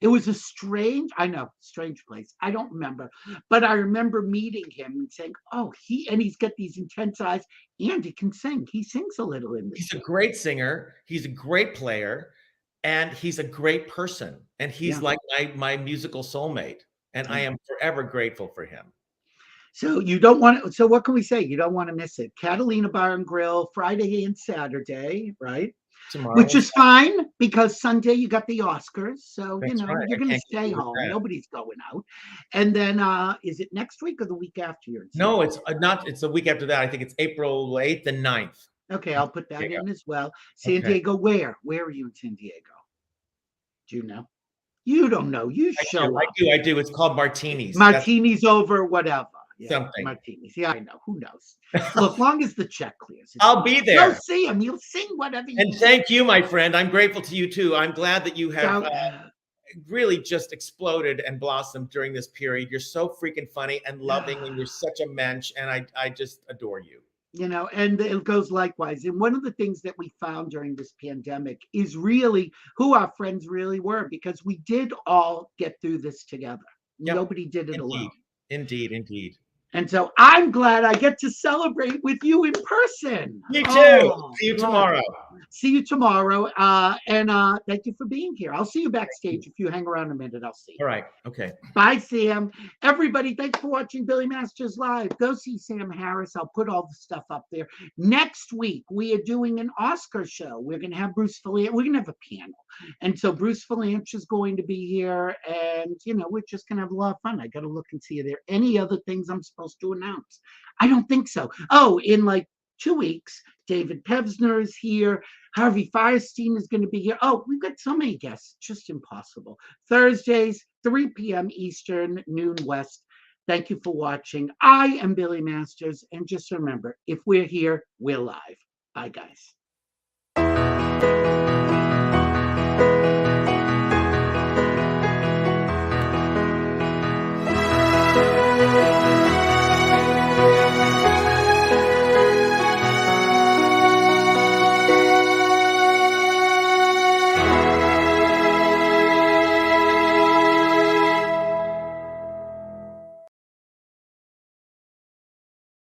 Speaker 2: It was a strange place. I don't remember, but I remember meeting him and saying, "Oh, he's got these intense eyes, and he can sing. He sings a little in this."
Speaker 5: He's a great singer. He's a great player, and he's a great person. And he's like my musical soulmate, and I am forever grateful for him.
Speaker 2: So you don't want to. So what can we say? You don't want to miss it. Catalina Bar and Grill, Friday and Saturday, right?
Speaker 5: Tomorrow,
Speaker 2: which is fine because Sunday you got the Oscars, so
Speaker 5: That's right.
Speaker 2: you're going to stay home. Nobody's going out. And then is it next week or the week after?
Speaker 5: No, it's not. It's the week after that. I think it's April 8th and 9th.
Speaker 2: Okay, I'll put that in as well. San Diego, where? Where are you in San Diego? Do you know? You don't know. You show up.
Speaker 5: I do. It's called Martinis.
Speaker 2: Martinis over whatever. Yeah,
Speaker 5: something.
Speaker 2: Martinis. Yeah, I know. Who knows? Well, as long as the check clears.
Speaker 5: I'll be there.
Speaker 2: You'll see him. You'll sing whatever you
Speaker 5: And thank you, my friend. I'm grateful to you, too. I'm glad that you have really just exploded and blossomed during this period. You're so freaking funny and loving, and you're such a mensch, and I just adore you.
Speaker 2: And it goes likewise. And one of the things that we found during this pandemic is really who our friends really were, because we did all get through this together. Yep. Nobody did it alone.
Speaker 5: Indeed.
Speaker 2: And so I'm glad I get to celebrate with you in person.
Speaker 5: Me too. See you tomorrow.
Speaker 2: See you tomorrow. And thank you for being here. I'll see you backstage. If you hang around a minute, I'll see you.
Speaker 5: All right. Okay.
Speaker 2: Bye, Sam. Everybody, thanks for watching Billy Masters Live. Go see Sam Harris. I'll put all the stuff up there. Next week, we are doing an Oscar show. We're going to have Bruce Valanche. We're going to have a panel. And so Bruce Valanche is going to be here. And, we're just going to have a lot of fun. I got to look and see, are there any other things I'm supposed to announce? I don't think so. Oh, in like 2 weeks, David Pevsner is here. Harvey Firestein is going to be here. Oh, we've got so many guests. Just impossible. Thursdays, 3 p.m. Eastern, noon West. Thank you for watching. I am Billy Masters. And just remember, if we're here, we're live. Bye, guys.